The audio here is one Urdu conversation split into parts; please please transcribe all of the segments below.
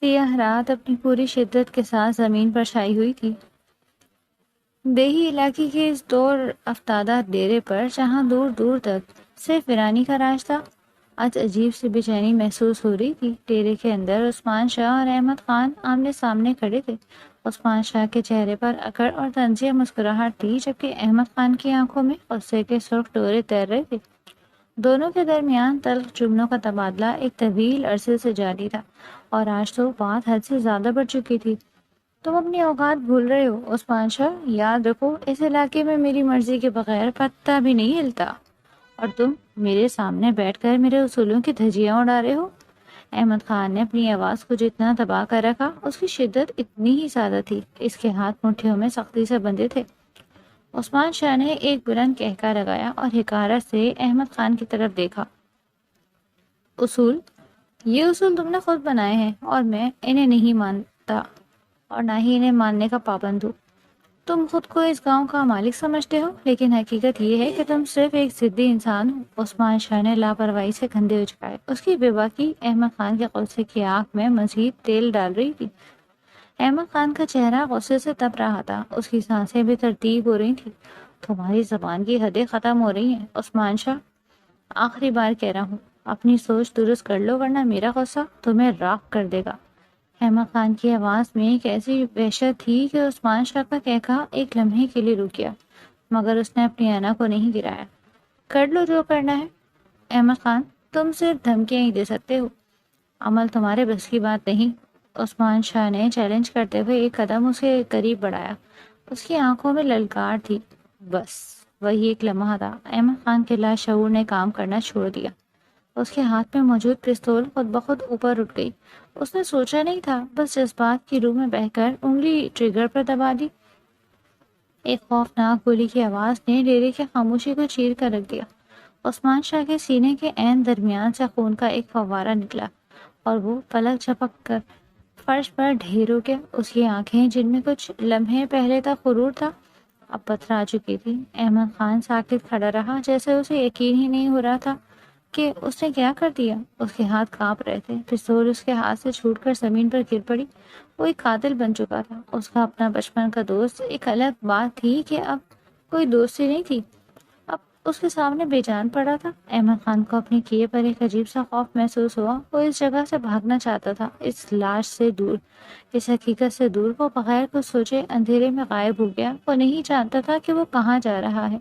سیاہ رات اپنی پوری شدت کے ساتھ زمین پر چھائی ہوئی تھی۔ دیہی علاقے کے اس دور افتادہ ڈیرے پر جہاں دور دور تک صرف ویرانی کا راج تھا، آج عجیب سی بے چینی محسوس ہو رہی تھی۔ ڈیرے کے اندر عثمان شاہ اور احمد خان آمنے سامنے کھڑے تھے۔ عثمان شاہ کے چہرے پر اکڑ اور طنزیہ مسکراہٹ تھی، جبکہ احمد خان کی آنکھوں میں غصے کے سرخ ڈورے تیر رہے تھے۔ دونوں کے درمیان تلخ جملوں کا تبادلہ ایک طویل عرصے سے جاری تھا، اور آج تو بات حد سے زیادہ بڑھ چکی تھی۔ تم اپنی اوقات بھول رہے ہو عثمان شاہ، یاد رکھو اس علاقے میں میری مرضی کے بغیر پتہ بھی نہیں ہلتا، اور تم میرے سامنے بیٹھ کر میرے اصولوں کی دھجیاں اڑا رہے ہو۔ احمد خان نے اپنی آواز کو جتنا دبا کر رکھا، اس کی شدت اتنی ہی زیادہ تھی۔ اس کے ہاتھ مٹھیوں میں سختی سے بندھے تھے۔ عثمان شاہ نے ایک بلند کہکا لگایا اور حقارت سے احمد خان کی طرف دیکھا۔ اصول؟ یہ اصول تم نے خود بنائے ہیں، اور میں انہیں نہیں مانتا اور نہ ہی انہیں ماننے کا پابند ہوں۔ تم خود کو اس گاؤں کا مالک سمجھتے ہو، لیکن حقیقت یہ ہے کہ تم صرف ایک ضدی انسان ہو۔ عثمان شاہ نے لاپرواہی سے کندھے اچکائے۔ اس کی بے باکی احمد خان کے غصے کی آنکھ میں مزید تیل ڈال رہی تھی۔ احمد خان کا چہرہ غصے سے تپ رہا تھا، اس کی سانسیں بھی ترتیب ہو رہی تھیں۔ تمہاری زبان کی حدیں ختم ہو رہی ہیں عثمان شاہ، آخری بار کہہ رہا ہوں، اپنی سوچ درست کر لو ورنہ میرا غصہ تمہیں راکھ کر دے گا۔ احمد خان کی آواز میں ایک ایسی وحشت تھی کہ عثمان شاہ کا کہکا ایک لمحے کے لیے رک گیا، مگر اس نے اپنی انا کو نہیں گرایا۔ کر لو جو کرنا ہے احمد خان، تم صرف دھمکیاں ہی دے سکتے ہو، عمل تمہارے بس کی بات نہیں۔ عثمان شاہ نے چیلنج کرتے ہوئے ایک قدم اسے قریب بڑھایا۔ اس کی آنکھوں میں للکار تھی۔ بس وہی ایک لمحہ تھا، احمد خان کے لاشعور نے کام کرنا چھوڑ دیا۔ اس کے ہاتھ میں موجود پستول خود بخود اوپر اٹھ گئی۔ اس نے سوچا نہیں تھا، بس جذبات کی روح میں بہہ کر انگلی ٹریگر پر دبا دی۔ ایک خوفناک گولی کی آواز نے ڈیرے کی خاموشی کو چیر کر رکھ دیا۔ عثمان شاہ کے سینے کے عین درمیان سے خون کا ایک فوارہ نکلا، اور وہ پلک جھپک کر فرش پر ڈھیر ہو گیا۔ اس کی آنکھیں، جن میں کچھ لمحے پہلے تک غرور تھا، اب پتھرا چکی تھی۔ احمد خان ساکت کھڑا رہا، جیسے اسے یقین ہی نہیں ہو رہا تھا کہ اس نے کیا کر دیا۔ اس کے ہاتھ کانپ رہے تھے، پستول اس کے ہاتھ سے چھوٹ کر زمین پر گر پڑی۔ وہ ایک قاتل بن چکا تھا۔ اس کا اپنا بچپن کا دوست ایک الگ بات تھی کہ اب کوئی دوستی نہیں تھی، اب اس کے سامنے بے جان پڑا تھا۔ احمد خان کو اپنے کیے پر ایک عجیب سا خوف محسوس ہوا۔ وہ اس جگہ سے بھاگنا چاہتا تھا، اس لاش سے دور، اس حقیقت سے دور۔ وہ بغیر کچھ سوچے اندھیرے میں غائب ہو گیا۔ وہ نہیں جانتا تھا کہ وہ کہاں جا رہا ہے۔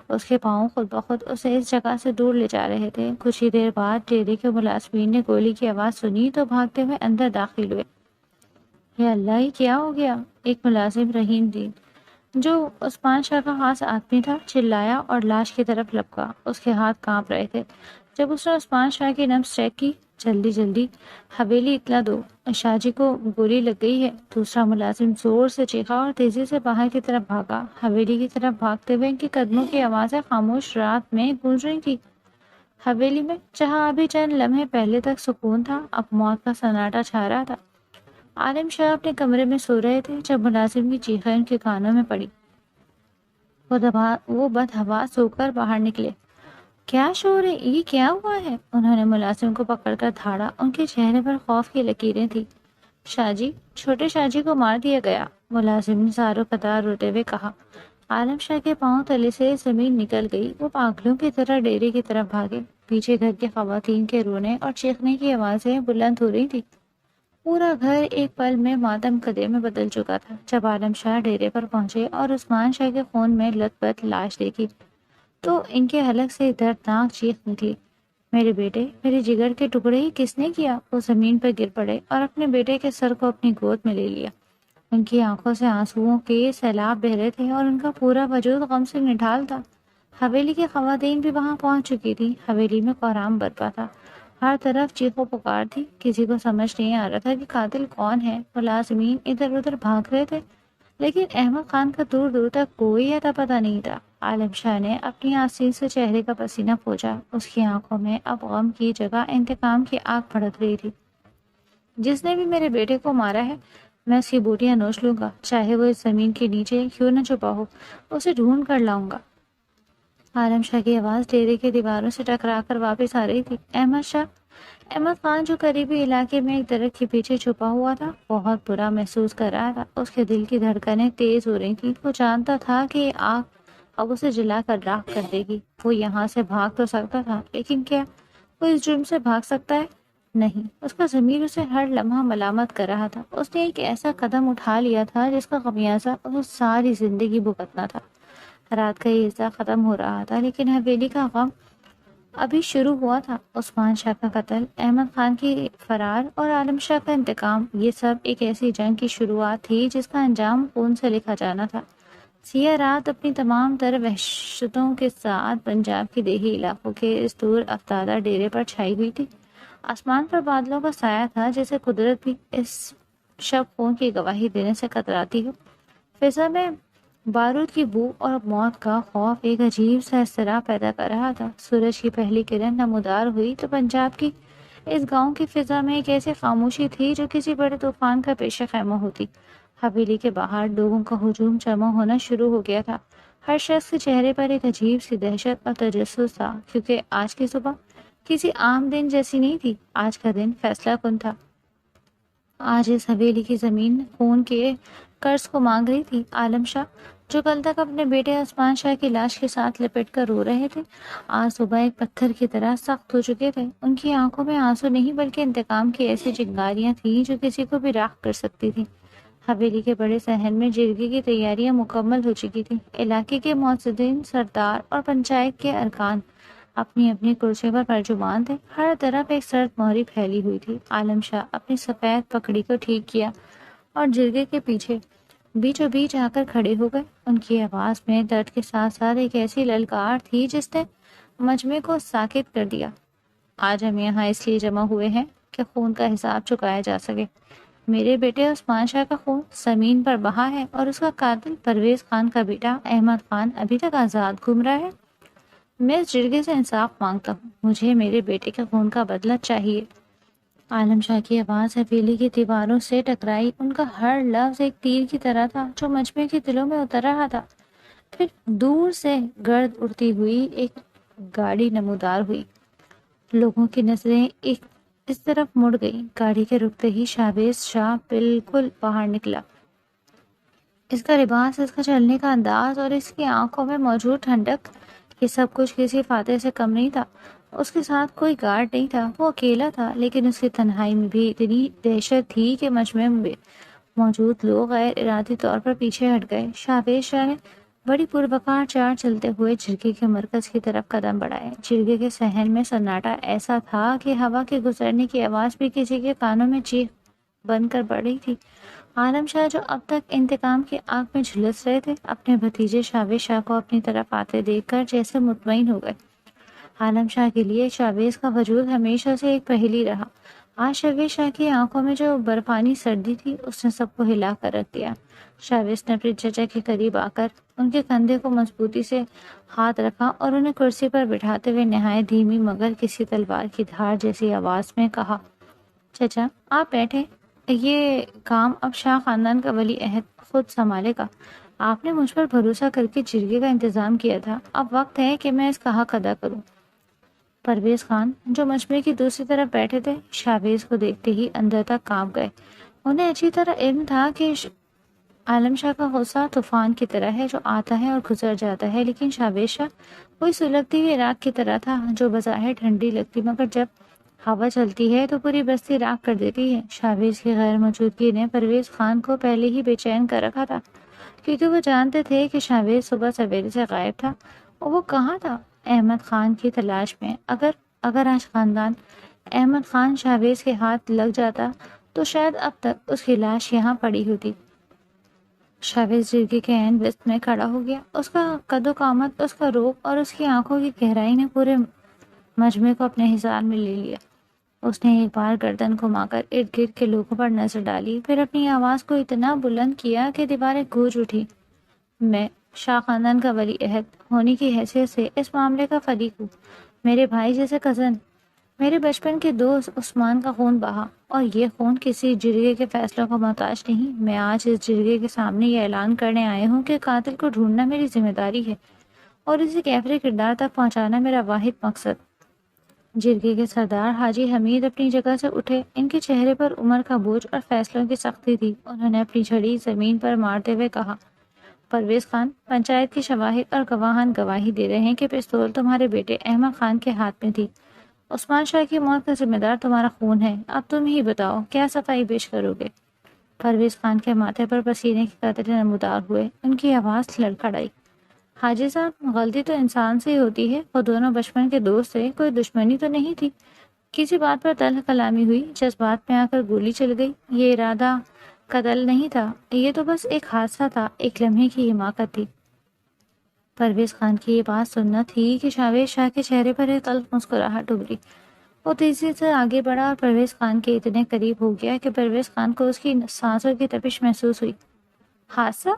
اس کے پاؤں خود بخود اسے اس جگہ سے دور لے جا رہے تھے۔ کچھ ہی دیر بعد ڈیرے کے ملازمین نے گولی کی آواز سنی تو بھاگتے ہوئے اندر داخل ہوئے۔ یا اللہ، یہ کیا ہو گیا؟ ایک ملازم، رحیم دین، جو عثمان شاہ کا خاص آدمی تھا، چلایا اور لاش کی طرف لپکا۔ اس کے ہاتھ کانپ رہے تھے۔ جب اس نے عثمان شاہ کی نبض چیک کی، جلدی جلدی حویلی اطلاع دو، شاہ جی کو گولی لگ گئی ہے۔ دوسرا ملازم زور سے چیخا اور تیزی سے باہر کی طرف بھاگا۔ حویلی کی طرف بھاگتے ہوئے ان کے قدموں کی آوازیں خاموش رات میں گونج رہی تھی۔ حویلی میں، جہاں ابھی چند لمحے پہلے تک سکون تھا، اب موت کا سناٹا چھا رہا تھا۔ عالم شاہ اپنے کمرے میں سو رہے تھے جب ملازم کی چیخیں ان کے کانوں میں پڑی۔ وہ بدحواس ہو کر باہر نکلے۔ کیا شور ہے؟ یہ کیا ہوا ہے؟ انہوں نے ملازم کو پکڑ کر دھاڑا۔ ان کے چہرے پر خوف کی لکیریں تھیں۔ شاہ جی، چھوٹے شاہ جی کو مار دیا گیا، ملازم نے زارو قطار روتے ہوئے کہا۔ عالم شاہ کے پاؤں تلے سے زمین نکل گئی۔ وہ پاگلوں کی طرح ڈیرے کی طرف بھاگے۔ پیچھے گھر کی خواتین کے رونے اور چیخنے کی آوازیں بلند ہو رہی تھی۔ پورا گھر ایک پل میں ماتم کدے میں بدل چکا تھا۔ جب عالم شاہ ڈیرے پر پہنچے اور عثمان شاہ کے خون میں لت پت لاش دیکھی تو ان کے حلق سے دردناک چیخ نکلی۔ میرے بیٹے، میرے جگر کے ٹکڑے، ہی کس نے کیا؟ وہ زمین پر گر پڑے اور اپنے بیٹے کے سر کو اپنی گود میں لے لیا۔ ان کی آنکھوں سے آنسوؤں کے سیلاب بہ رہے تھے اور ان کا پورا وجود غم سے نڈھال تھا۔ حویلی کی خواتین بھی وہاں پہنچ چکی تھی۔ حویلی میں کوہرام برپا تھا، ہر طرف چیخ و پکار تھی۔ کسی کو سمجھ نہیں آ رہا تھا کہ قاتل کون ہے۔ ملازمین ادھر ادھر بھاگ رہے تھے، لیکن احمد خان کا دور دور تک کوئی اتا پتہ نہیں تھا۔ عالم شاہ نے اپنی آستین سے چہرے کا پسینہ پوچھا۔ اس کی آنکھوں میں اب غم کی جگہ انتقام کی آگ بھڑک رہی تھی۔ جس نے بھی میرے بیٹے کو مارا ہے، میں اس کی بوٹیاں نوچ لوں گا، چاہے وہ اس زمین کے نیچے کیوں نہ چھپا ہو، اسے ڈھونڈ کر لاؤں گا۔ عالم شاہ کی آواز ڈیرے کی دیواروں سے ٹکرا کر واپس آ رہی تھی۔ احمد شاہ، احمد خان جو قریبی علاقے میں ایک درخت کے پیچھے چھپا ہوا تھا بہت برا محسوس کر رہا تھا۔ اس کے دل کی دھڑکنیں تیز ہو رہی تھیں۔ وہ جانتا تھا کہ یہ آگ اب اسے جلا کر راکھ کر دے گی۔ وہ یہاں سے بھاگ تو سکتا تھا لیکن کیا وہ اس جرم سے بھاگ سکتا ہے؟ نہیں۔ اس کا ضمیر اسے ہر لمحہ ملامت کر رہا تھا۔ اس نے ایک ایسا قدم اٹھا لیا تھا جس کا خمیازہ اسے ساری زندگی بھگتنا تھا۔ رات کا یہ حصہ ختم ہو رہا تھا لیکن حویلی کا غم ابھی شروع ہوا تھا۔ عثمان شاہ کا قتل، احمد خان کی فرار اور عالم شاہ کا انتقام، یہ سب ایک ایسی جنگ کی شروعات تھی جس کا انجام خون سے لکھا جانا تھا۔ سیاہ رات اپنی تمام تر وحشتوں کے ساتھ پنجاب کے دیہی علاقوں کے اس دور افتادہ ڈیرے پر چھائی ہوئی تھی۔ آسمان پر بادلوں کا سایہ تھا جیسے قدرت بھی اس شب خون کی گواہی دینے سے کتراتی ہو۔ فضا میں بارود کی بو اور موت کا خوف ایک عجیب سا اضطراب پیدا کر رہا تھا۔ سورج کی پہلی کرن نمودار ہوئی تو پنجاب کی اس گاؤں کی فضا میں ایک ایسی خاموشی تھی جو کسی بڑے طوفان کا پیش خیمہ ہوتی۔ حویلی کے باہر لوگوں کا ہجوم جمع ہونا شروع ہو گیا تھا۔ ہر شخص کے چہرے پر ایک عجیب سی دہشت اور تجسس تھا، کیونکہ آج کی صبح کسی عام دن جیسی نہیں تھی۔ آج کا دن فیصلہ کن تھا۔ آج اس حویلی کی زمین خون کے قرض کو مانگ رہی تھی۔ عالم شاہ جو کل تک اپنے بیٹے عثمان شاہ کی لاش کے ساتھ لپٹ کر رو رہے تھے، آج صبح ایک پتھر کی طرح سخت ہو چکے تھے۔ ان کی آنکھوں میں آنسو نہیں بلکہ انتقام کی ایسی چنگاریاں تھیں جو کسی کو بھی راکھ کر سکتی تھیں۔ حویلی کے بڑے صحن میں جرگے کی تیاریاں مکمل ہو چکی تھیں۔ علاقے کے معتدین سردار اور پنچایت کے ارکان اپنی اپنی کرسیوں پر پرجمان تھے۔ ہر طرف ایک سرد مہری پھیلی ہوئی تھی۔ عالم شاہ اپنی سفید پگڑی کو ٹھیک کیا اور جرگے کے پیچھے بیچوں بیچ آ کر کھڑے ہو گئے۔ ان کی آواز میں درد کے ساتھ ساتھ ایک ایسی للکار تھی جس نے مجمع کو ساکت کر دیا۔ آج ہم یہاں اس لیے جمع ہوئے ہیں کہ خون کا حساب چکایا جا سکے۔ میرے بیٹے عثمان شاہ کا خون زمین پر بہا ہے اور اس کا قاتل پرویز خان کا بیٹا احمد خان ابھی تک آزاد گھوم رہا ہے۔ میں اس جرگے سے انصاف مانگتا ہوں۔ مجھے میرے بیٹے کے خون کا بدلہ چاہیے۔ عالم شاہ کی آواز حویلی کی دیواروں سے ٹکرائی۔ ان کا ہر لفظ ایک تیر کی طرح تھا جو مجمع کے دلوں میں اتر رہا تھا۔ پھر دور سے گرد اڑتی ہوئی ایک گاڑی نمودار ہوئی۔ لوگوں کی نظریں ایک اس طرف مڑ گئی۔ گاڑی کے رکتے ہی شاہبیز شاہ بالکل باہر نکلا۔ اس کا لباس، اس کا چلنے کا انداز اور اس کی آنکھوں میں موجود ٹھنڈک، یہ سب کچھ کسی فاتح سے کم نہیں تھا۔ اس کے ساتھ کوئی گارڈ نہیں تھا، وہ اکیلا تھا، لیکن اس کی تنہائی میں بھی اتنی دہشت تھی کہ مجمع میں موجود لوگ غیر ارادی طور پر پیچھے ہٹ گئے۔ شاہبیز شاہ نے بڑی پروقار چال چلتے ہوئے جرگے کے مرکز کی طرف قدم بڑھائے۔ جرگے کے صحن میں سناٹا ایسا تھا کہ ہوا کے گزرنے کی آواز بھی کسی کے کانوں میں چیخ بن کر پڑ رہی تھی۔ عالم شاہ جو اب تک انتقام کی آگ میں جھلس رہے تھے، اپنے بھتیجے شاہبیز شاہ کو اپنی طرف آتے دیکھ کر جیسے مطمئن ہو گئے۔ عالم شاہ کے لیے شاہبیز کا وجود ہمیشہ سے ایک پہیلی رہا۔ آج شاہبیز شاہ کی آنکھوں میں جو برفانی سردی تھی اس نے سب کو ہلا کر رکھ دیا۔ شاہبیز نے اپنے چچا کے قریب آ کر ان کے کندھے کو مضبوطی سے ہاتھ رکھا اور انہیں کرسی پر بٹھاتے ہوئے نہایت دھیمی مگر کسی تلوار کی دھار جیسی آواز میں کہا، چچا آپ بیٹھے، یہ کام اب شاہ خاندان کا ولی عہد خود سنبھالے گا۔ آپ نے مجھ پر بھروسہ کر کے جرگے کا انتظام کیا تھا، اب وقت ہے کہ میں اس کا حق ادا کروں۔ پرویز خان جو مجمع کی دوسری طرف بیٹھے تھے، شاہبیز کو دیکھتے ہی اندر تک کانپ گئے۔ انہیں اچھی طرح علم تھا کہ عالم شاہ کا غصہ طوفان کی طرح ہے جو آتا ہے اور گزر جاتا ہے، لیکن شاہبیز شاہ کوئی سلگتی ہوئی راکھ کی طرح تھا جو بظاہر ٹھنڈی لگتی مگر جب ہوا چلتی ہے تو پوری بستی راکھ کر دیتی ہے۔ شاہبیز کی غیر موجودگی نے پرویز خان کو پہلے ہی بے چین کر رکھا تھا، کیونکہ وہ جانتے تھے کہ شاہبیز صبح سویرے سے غائب تھا اور وہ کہاں تھا؟ احمد خان کی تلاش میں۔ اگر آج خاندان احمد خان شاہبیز کے ہاتھ لگ جاتا تو شاید اب تک اس کی لاش یہاں پڑی ہوتی۔ شاہبیز جرگے کے عین وسط میں کھڑا ہو گیا۔ اس کا قد و قامت، اس کا روپ اور اس کی آنکھوں کی گہرائی نے پورے مجمع کو اپنے حصار میں لے لیا۔ اس نے ایک بار گردن گھما کر ارد گرد کے لوگوں پر نظر ڈالی، پھر اپنی آواز کو اتنا بلند کیا کہ دیواریں گونج اٹھی۔ میں شاہ خاندان کا ولی عہد ہونے کی حیثیت سے اس معاملے کا فریق ہوں۔ میرے بھائی جیسے کزن، میرے بچپن کے دوست عثمان کا خون بہا اور یہ خون کسی جرگے کے فیصلوں کا محتاج نہیں۔ میں آج اس جرگے کے سامنے یہ اعلان کرنے آئے ہوں کہ قاتل کو ڈھونڈنا میری ذمہ داری ہے اور اسے کیفر کردار تک پہنچانا میرا واحد مقصد۔ جرگے کے سردار حاجی حمید اپنی جگہ سے اٹھے۔ ان کے چہرے پر عمر کا بوجھ اور فیصلوں کی سختی تھی۔ انہوں نے اپنی چھڑی زمین پر مارتے ہوئے کہا، پرویز خان، پنچایت کی شواہد اور گواہان گواہی دے رہے ہیں کہ پستول تمہارے بیٹے احمد خان کے ہاتھ میں تھی۔ عثمان شاہ کی موت کا ذمہ دار تمہارا خون ہے۔ اب تم ہی بتاؤ کیا صفائی پیش کرو گے؟ پرویز خان کے ماتھے پر پسینے کے قطرے نمودار ہوئے۔ ان کی آواز لڑکھڑائی۔ حاجی صاحب، غلطی تو انسان سے ہی ہوتی ہے۔ وہ دونوں بچپن کے دوست تھے، کوئی دشمنی تو نہیں تھی۔ کسی بات پر تلخ کلامی ہوئی، جذبات میں آ کر گولی چل گئی۔ یہ ارادہ قتل نہیں تھا، یہ تو بس ایک حادثہ تھا، ایک لمحے کی حماقت تھی۔ پرویز خان کی یہ بات سننا تھی کہ شاویز شاہ کے چہرے پر ایک تلخ مسکراہٹ ابھری۔ وہ تیزی سے آگے بڑھا اور پرویز خان کے اتنے قریب ہو گیا کہ پرویز خان کو اس کی سانسوں کی تپش محسوس ہوئی۔ حادثہ؟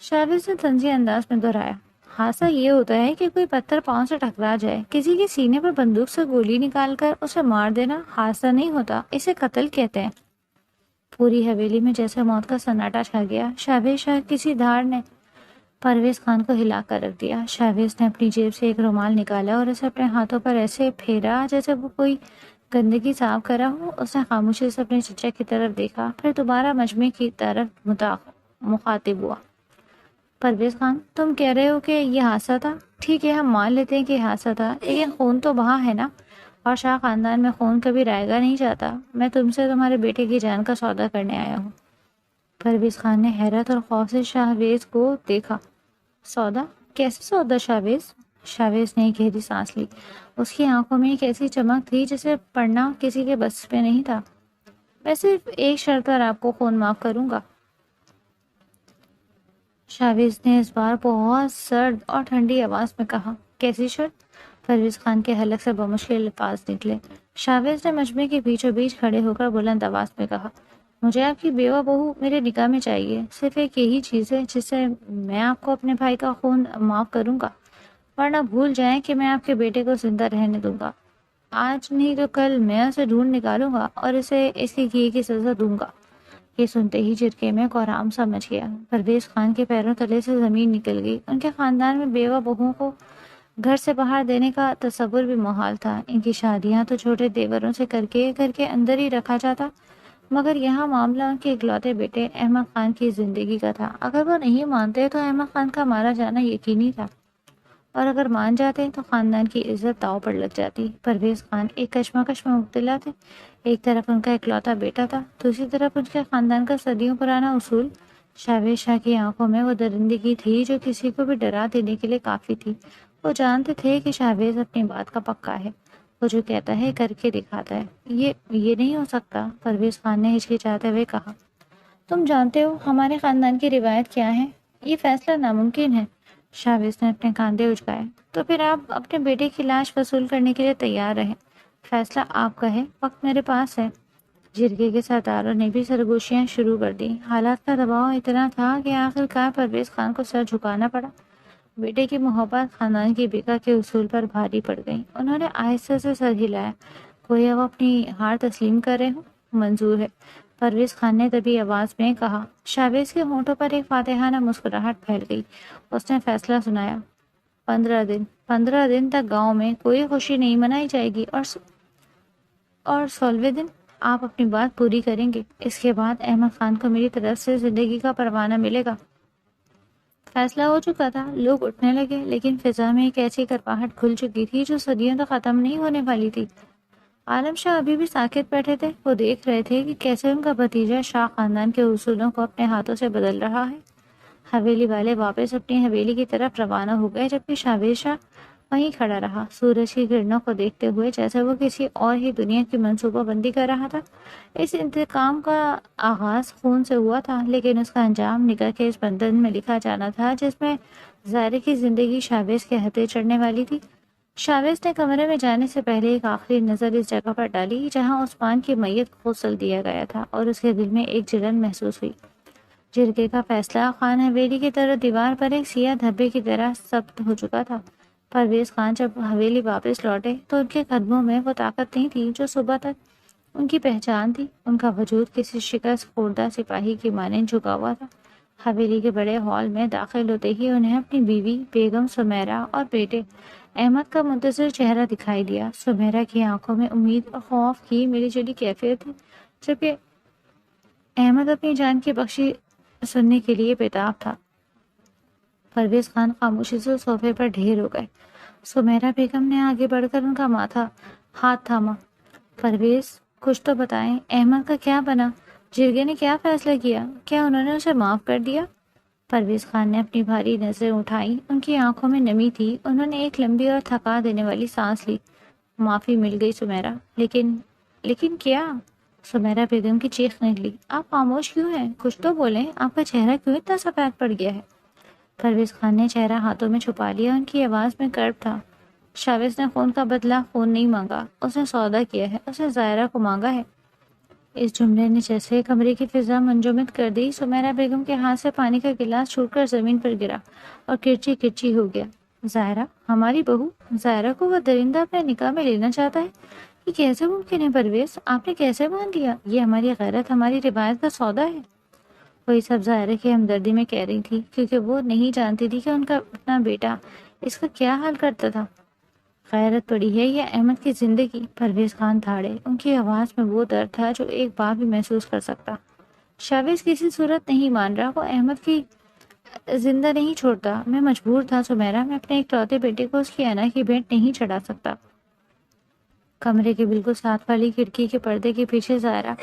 شاویز نے طنزی انداز میں دہرایا۔ حادثہ یہ ہوتا ہے کہ کوئی پتھر پاؤں سے ٹکرا جائے، کسی کے سینے پر بندوق سے گولی نکال کر اسے مار دینا حادثہ نہیں ہوتا، اسے قتل کہتے ہیں۔ پوری حویلی میں جیسے موت کا سناٹا چھا گیا۔ شاویز شاہ کسی دھاڑ نے پرویز خان کو ہلا کر رکھ دیا۔ شاویز نے اپنی جیب سے ایک رومال نکالا اور اسے اپنے ہاتھوں پر ایسے پھیرا جیسے وہ کوئی گندگی صاف کرا ہو۔ اس نے خاموشی سے اپنے چچا کی طرف دیکھا، پھر دوبارہ مجمع کی طرف مخاطب ہوا۔ پرویز خان، تم کہہ رہے ہو کہ یہ حادثہ تھا؟ ٹھیک ہے، ہم مان لیتے ہیں کہ یہ حادثہ تھا، لیکن خون تو بہا ہے نا، اور شاہ خاندان میں خون کبھی رائیگا نہیں جاتا۔ میں تم سے تمہارے بیٹے کی جان کا سودا کرنے آیا ہوں۔ پرویز خان نے حیرت اور خوف سے شاویز کو دیکھا۔ سودا؟ کیسے سودا شاویز؟ شاویز نے ایک گہری سانس لی۔ اس کی آنکھوں میں ایک ایسی چمک تھی جسے پڑھنا کسی کے بس میں نہیں تھا۔ میں صرف ایک شرط پر آپ کو خون معاف کروں گا۔ شاویز نے اس بار بہت سرد اور ٹھنڈی آواز میں کہا۔ کیسی شرط؟ پرویز خان کے حلق سے بمشکل الفاظ نکلے۔ شاویز نے مجمع کے بیچوں بیچ کھڑے ہو کر بلند آواز میں کہا، مجھے آپ کی بیوہ بہو میرے نکاح میں چاہیے۔ صرف ایک یہی چیز ہے جس سے میں آپ کو اپنے بھائی کا خون معاف کروں گا، ورنہ بھول جائیں کہ میں آپ کے بیٹے کو زندہ رہنے دوں گا۔ آج نہیں تو کل میں اسے ڈھونڈ نکالوں گا اور اسے اس کی کیے کی سزا دوں گا۔ یہ سنتے ہی جرگے میں کوہرام سا مچ گیا۔ پرویز خان کے پیروں تلے سے زمین نکل گئی۔ ان کے خاندان میں بیوہ بہوؤں کو گھر سے باہر دینے کا تصور بھی محال تھا۔ ان کی شادیاں تو چھوٹے دیوروں سے کر کے گھر کے اندر ہی رکھا جاتا، مگر یہاں معاملہ ان کے اکلوتے بیٹے احمد خان کی زندگی کا تھا۔ اگر وہ نہیں مانتے تو احمد خان کا مارا جانا یقینی تھا، اور اگر مان جاتے تو خاندان کی عزت داؤ پر لگ جاتی۔ پرویز خان ایک کشمکش میں مبتلا تھے۔ ایک طرف ان کا اکلوتا بیٹا تھا، دوسری طرف ان کے خاندان کا صدیوں پرانا اصول۔ شاویز شاہ کی آنکھوں میں وہ درندگی تھی جو کسی کو بھی ڈرا دینے کے لیے کافی تھی۔ وہ جانتے تھے کہ شاویز اپنی بات کا پکا ہے، وہ جو کہتا ہے کر کے دکھاتا ہے۔ یہ نہیں ہو سکتا، پرویز خان نے ہچکچاتے ہوئے کہا۔ تم جانتے ہو ہمارے خاندان کی روایت کیا ہے، یہ فیصلہ ناممکن ہے۔ شاویز نے اپنے کاندھے اچکائے۔ تو پھر آپ اپنے بیٹے کی لاش وصول کرنے کے لیے تیار رہیں، فیصلہ آپ کا ہے، وقت میرے پاس ہے۔ جرگے کے سرداروں نے بھی سرگوشیاں شروع کر دی۔ حالات کا دباؤ اتنا تھا کہ آخرکار پرویز خان کو سر جھکانا پڑا۔ بیٹے کی محبت خاندان کی بیکا کے اصول پر بھاری پڑ گئی۔ انہوں نے آہستہ سے سر ہلایا، گویا وہ اپنی ہار تسلیم کر رہے ہوں۔ منظور ہے، پرویز خان نے دبی آواز میں کہا۔ شاویز کے ہونٹوں پر ایک فاتحانہ مسکراہٹ پھیل گئی۔ اس نے فیصلہ سنایا، 15 دن تک گاؤں میں کوئی خوشی نہیں منائی جائے گی، اور 16ویں دن آپ اپنی بات پوری کریں گے۔ اس کے بعد احمد خان کو میری طرف سے زندگی کا پروانہ ملے گا۔ فیصلہ ہو چکا تھا، لوگ اٹھنے لگے، لیکن فضا میں ایک ایسی کرواہٹ کھل چکی تھی جو صدیوں تک ختم نہیں ہونے والی تھی۔ عالم شاہ ابھی بھی ساکت بیٹھے تھے۔ وہ دیکھ رہے تھے کہ کیسے ان کا بھتیجا شاہ خاندان کے اصولوں کو اپنے ہاتھوں سے بدل رہا ہے۔ حویلی والے واپس اپنی حویلی کی طرف روانہ ہو گئے، جبکہ شاویز شاہ وہیں کھڑا رہا، سورج کی کرنوں کو دیکھتے ہوئے جیسے وہ کسی اور ہی دنیا کی منصوبہ بندی کر رہا تھا۔ اس انتقام کا آغاز خون سے ہوا تھا، لیکن اس کا انجام نکاح کے اس بندھن میں لکھا جانا تھا جس میں زائرے کی زندگی شاویز کے ہتھے چڑھنے والی تھی۔ شاویز نے کمرے میں جانے سے پہلے ایک آخری نظر اس جگہ پر ڈالی جہاں عثمان کی میت کو غسل دیا گیا تھا، اور اس کے دل میں ایک جلن محسوس ہوئی۔ جرگے کا فیصلہ خان حویلی کی طرف دیوار پر ایک سیاہ دھبے کی طرح ثبت ہو چکا تھا۔ پرویز خان جب حویلی واپس لوٹے تو ان کے قدموں میں وہ طاقت نہیں تھی جو صبح تک ان کی پہچان تھی۔ ان کا وجود کسی شکست خوردہ سپاہی کی مانند جھکا ہوا تھا۔ حویلی کے بڑے ہال میں داخل ہوتے ہی انہیں اپنی بیوی بیگم سمیرہ اور بیٹے احمد کا منتظر چہرہ دکھائی دیا۔ سمیرہ کی آنکھوں میں امید اور خوف کی ملی جلی کیفیت تھی، جبکہ احمد اپنی جان کی بخشی سننے کے لیے بےتاب تھا۔ پرویز خان خاموشی سے صوفے پر ڈھیر ہو گئے۔ سمیرہ بیگم نے آگے بڑھ کر ان کا ہاتھ تھاما۔ پرویز، کچھ تو بتائیں، احمد کا کیا بنا؟ جرگے نے کیا فیصلہ کیا؟ کیا انہوں نے اسے معاف کر دیا؟ پرویز خان نے اپنی بھاری نظریں اٹھائیں، ان کی آنکھوں میں نمی تھی۔ انہوں نے ایک لمبی اور تھکا دینے والی سانس لی۔ معافی مل گئی سمیرہ، لیکن کیا؟ سمیرہ بیگم کی چیخ نکلی۔ آپ خاموش کیوں ہیں؟ کچھ تو بولیں، آپ کا چہرہ کیوں اتنا سفید پڑ گیا ہے؟ پرویز خان نے چہرہ ہاتھوں میں چھپا لیا، ان کی آواز میں کرب تھا۔ شاویز نے خون کا بدلہ خون نہیں مانگا، اس نے سودا کیا ہے، اس نے ظاہرہ کو مانگا ہے۔ اس جملے نے جیسے کمرے کی فضا منجمد کر دی۔ سمیرہ بیگم کے ہاتھ سے پانی کا گلاس چھوٹ کر زمین پر گرا اور کرچی کرچی ہو گیا۔ ظاہرہ، ہماری بہو؟ ظاہرہ کو وہ درندہ اپنے نکاح میں لینا چاہتا ہے؟ یہ کیسے ممکن ہے پرویز؟ آپ نے کیسے مان لیا؟ یہ ہماری غیرت، ہماری روایت کا سودا ہے۔ وہی سب ظاہرہ کی ہمدردی میں کہہ رہی تھی، کیونکہ وہ نہیں جانتی تھی کہ ان کا اپنا بیٹا اس کا کیا حال کرتا تھا۔ غیرت پڑی ہے یا احمد کی زندگی؟ پرویز خان تھاڑے، ان کی آواز میں وہ درد تھا جو ایک باپ بھی محسوس کر سکتا۔ شاویز کسی صورت نہیں مان رہا، وہ احمد کی زندہ نہیں چھوڑتا۔ میں مجبور تھا سمیرہ، میں اپنے ایک لوتے بیٹے کو اس کی انا کی بھیٹ نہیں چڑھا سکتا۔ کمرے کے بالکل ساتھ والی کھڑکی کے پردے کے پیچھے ظاہرہ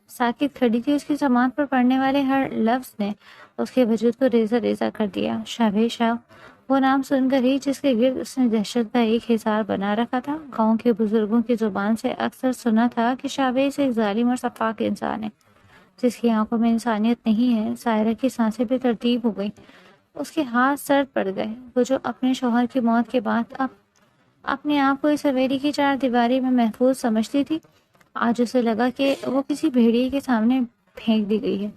ساکت کھڑی تھی۔ اس کی زبان پر پڑنے والے ہر لفظ نے اس کے وجود کو ریزہ ریزہ کر دیا۔ شاویز شاہ، وہ نام سن کر ہی جس کے گرد اس نے دہشت کا ایک حصار بنا رکھا تھا۔ گاؤں کے بزرگوں کی زبان سے اکثر سنا تھا کہ شاویز ایک ظالم اور سفاک انسان ہے، جس کی آنکھوں میں انسانیت نہیں ہے۔ ظاہرہ کی سانسیں بے ترتیب ہو گئیں، اس کے ہاتھ سرد پڑ گئے۔ وہ جو اپنے شوہر کی موت کے بعد اپنے آپ کو اس حویلی کی چار دیواری میں محفوظ سمجھتی تھی، آج اسے لگا کہ وہ کسی بھیڑیے کے سامنے پھینک دی گئی ہے۔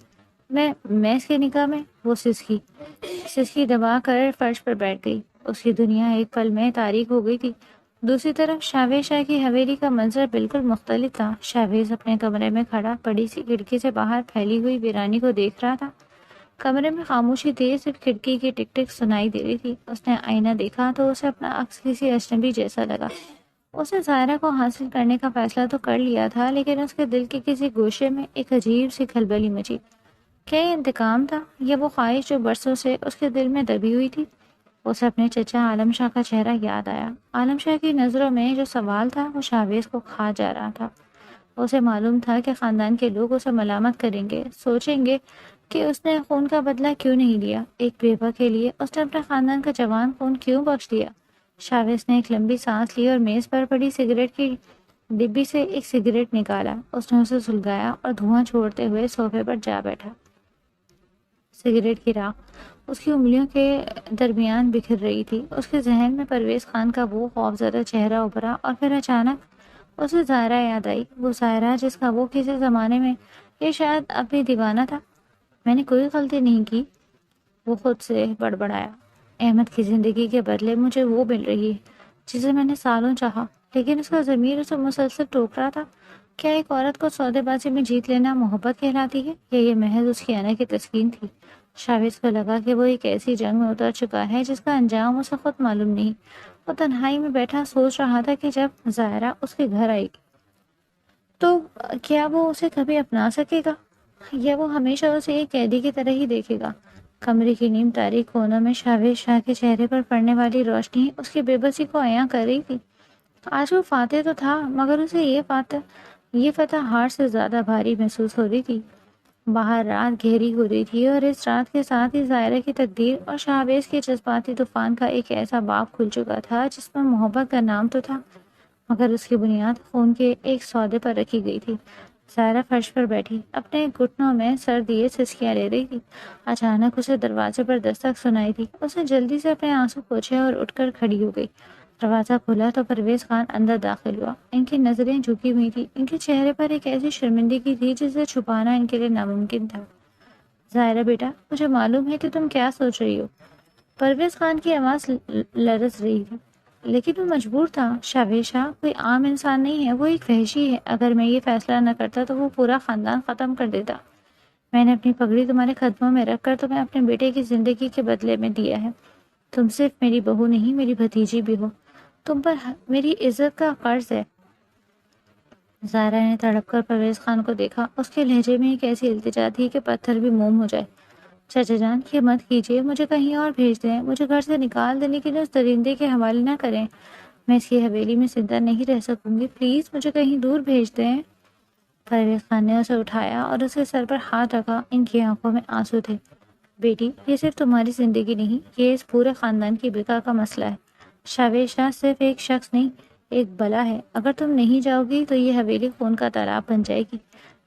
میں اس کے نکاح میں؟ وہ سسکی دبا کر فرش پر بیٹھ گئی۔ اس کی دنیا ایک پل میں تاریک ہو گئی تھی۔ دوسری طرف شاویز شاہ کی حویلی کا منظر بالکل مختلف تھا۔ شاویز اپنے کمرے میں کھڑا بڑی سی کھڑکی سے باہر پھیلی ہوئی ویرانی کو دیکھ رہا تھا۔ کمرے میں خاموشی تھی، صرف کھڑکی کی ٹک ٹک سنائی دے رہی تھی۔ اس نے آئینہ دیکھا تو اسے اپنا عکس کسی اجنبی جیسا لگا۔ اس نے ظاہرہ کو حاصل کرنے کا فیصلہ تو کر لیا تھا، لیکن اس کے دل کے کسی گوشے میں ایک عجیب سی کھلبلی مچی۔ کیا یہ انتقام تھا، یا وہ خواہش جو برسوں سے اس کے دل میں دبی ہوئی تھی؟ اسے اپنے چچا عالم شاہ کا چہرہ یاد آیا۔ عالم شاہ کی نظروں میں جو سوال تھا وہ شاویز کو کھا جا رہا تھا۔ اسے معلوم تھا کہ خاندان کے لوگ اسے ملامت کریں گے، سوچیں گے کہ اس نے خون کا بدلہ کیوں نہیں لیا۔ ایک بیوہ کے لیے اس نے اپنے خاندان کا جوان خون کیوں بخش دیا؟ شاویز نے ایک لمبی سانس لی اور میز پر پڑی سگریٹ کی ڈبی سے ایک سگریٹ نکالا۔ اس نے اسے سلگایا اور دھواں چھوڑتے ہوئے صوفے پر جا بیٹھا۔ سگریٹ کی راکھ اس کی انگلیوں کے درمیان بکھر رہی تھی۔ اس کے ذہن میں پرویز خان کا وہ خوفزدہ چہرہ ابھرا اور پھر اچانک اسے ظاہرہ یاد آئی، وہ ظاہرہ جس کا وہ کسی زمانے میں یہ شاید اب بھی دیوانہ تھا۔ میں نے کوئی غلطی نہیں کی، وہ خود سے بڑبڑایا۔ احمد کی زندگی کے بدلے مجھے وہ مل رہی ہے جسے میں نے سالوں چاہا، لیکن اس کا ضمیر اسے مسلسل ٹوک رہا تھا۔ کیا ایک عورت کو سودے بازی میں جیت لینا محبت کہلاتی ہے، یا یہ محض اس کی انا کی تسکین تھی؟ شاویز کو لگا کہ وہ ایک ایسی جنگ میں اتر چکا ہے جس کا انجام اسے خود معلوم نہیں۔ وہ تنہائی میں بیٹھا سوچ رہا تھا کہ جب ظاہرہ اس کے گھر آئے گی تو کیا وہ اسے کبھی اپنا سکے گا، یا وہ ہمیشہ اسے ایک قیدی کی طرح ہی دیکھے گا؟ کمرے کی نیم تاریک کونوں میں شاویز شاہ کے چہرے پر پڑنے والی روشنی اس کی بے بسی کو عیاں کر رہی تھی۔ آج وہ فاتح تو تھا، مگر اسے یہ فتح ہار سے زیادہ بھاری محسوس ہو رہی تھی۔ باہر رات گہری ہو رہی تھی اور اس رات کے ساتھ ہی ظاہرہ کی تقدیر اور شاویز کے جذباتی طوفان کا ایک ایسا باب کھل چکا تھا جس میں محبت کا نام تو تھا، مگر اس کی بنیاد خون کے ایک سودے پر رکھی گئی تھی۔ ظاہرہ فرش پر بیٹھی اپنے گھٹنوں میں سر دیے سسکیاں لے رہی تھی۔ اچانک اسے دروازے پر دستک سنائی تھی۔ اس نے جلدی سے اپنے آنسو پوچھے اور اٹھ کر کھڑی ہو گئی۔ دروازہ کھلا تو پرویز خان اندر داخل ہوا۔ ان کی نظریں جھکی ہوئی تھی، ان کے چہرے پر ایک ایسی شرمندگی تھی جسے چھپانا ان کے لیے ناممکن تھا۔ ظاہرہ بیٹا، مجھے معلوم ہے کہ تم کیا سوچ رہی ہو۔ پرویز خان کی آواز لرز رہی تھی، لیکن وہ مجبور تھا۔ شاویز شاہ کوئی عام انسان نہیں ہے، وہ ایک وحشی ہے۔ اگر میں یہ فیصلہ نہ کرتا تو وہ پورا خاندان ختم کر دیتا۔ میں نے اپنی پگڑی تمہارے قدموں میں رکھ کر تمہیں اپنے بیٹے کی زندگی کے بدلے میں دیا ہے۔ تم صرف میری بہو نہیں، میری بھتیجی بھی ہو۔ تم پر میری عزت کا قرض ہے۔ زائرہ نے تڑپ کر پرویز خان کو دیکھا۔ اس کے لہجے میں ایک ایسی التجا تھی کہ پتھر بھی موم ہو جائے۔ چچا جان، یہ مت کیجیے، مجھے کہیں اور بھیج دیں، مجھے گھر سے نکال دیں، لیکن اس درندے کے حوالے نہ کریں۔ میں اس کی حویلی میں زندہ نہیں رہ سکوں گی، پلیز مجھے کہیں دور بھیج دیں۔ پرویز خان نے اسے اٹھایا اور اس کے سر پر ہاتھ رکھا۔ ان کی آنکھوں میں آنسو تھے۔ بیٹی، یہ صرف تمہاری زندگی نہیں، یہ اس پورے خاندان کی بقا کا مسئلہ ہے۔ شاویز شاہ صرف ایک شخص نہیں، ایک بلا ہے۔ اگر تم نہیں جاؤ گی تو یہ حویلی خون کا تالاب بن جائے گی۔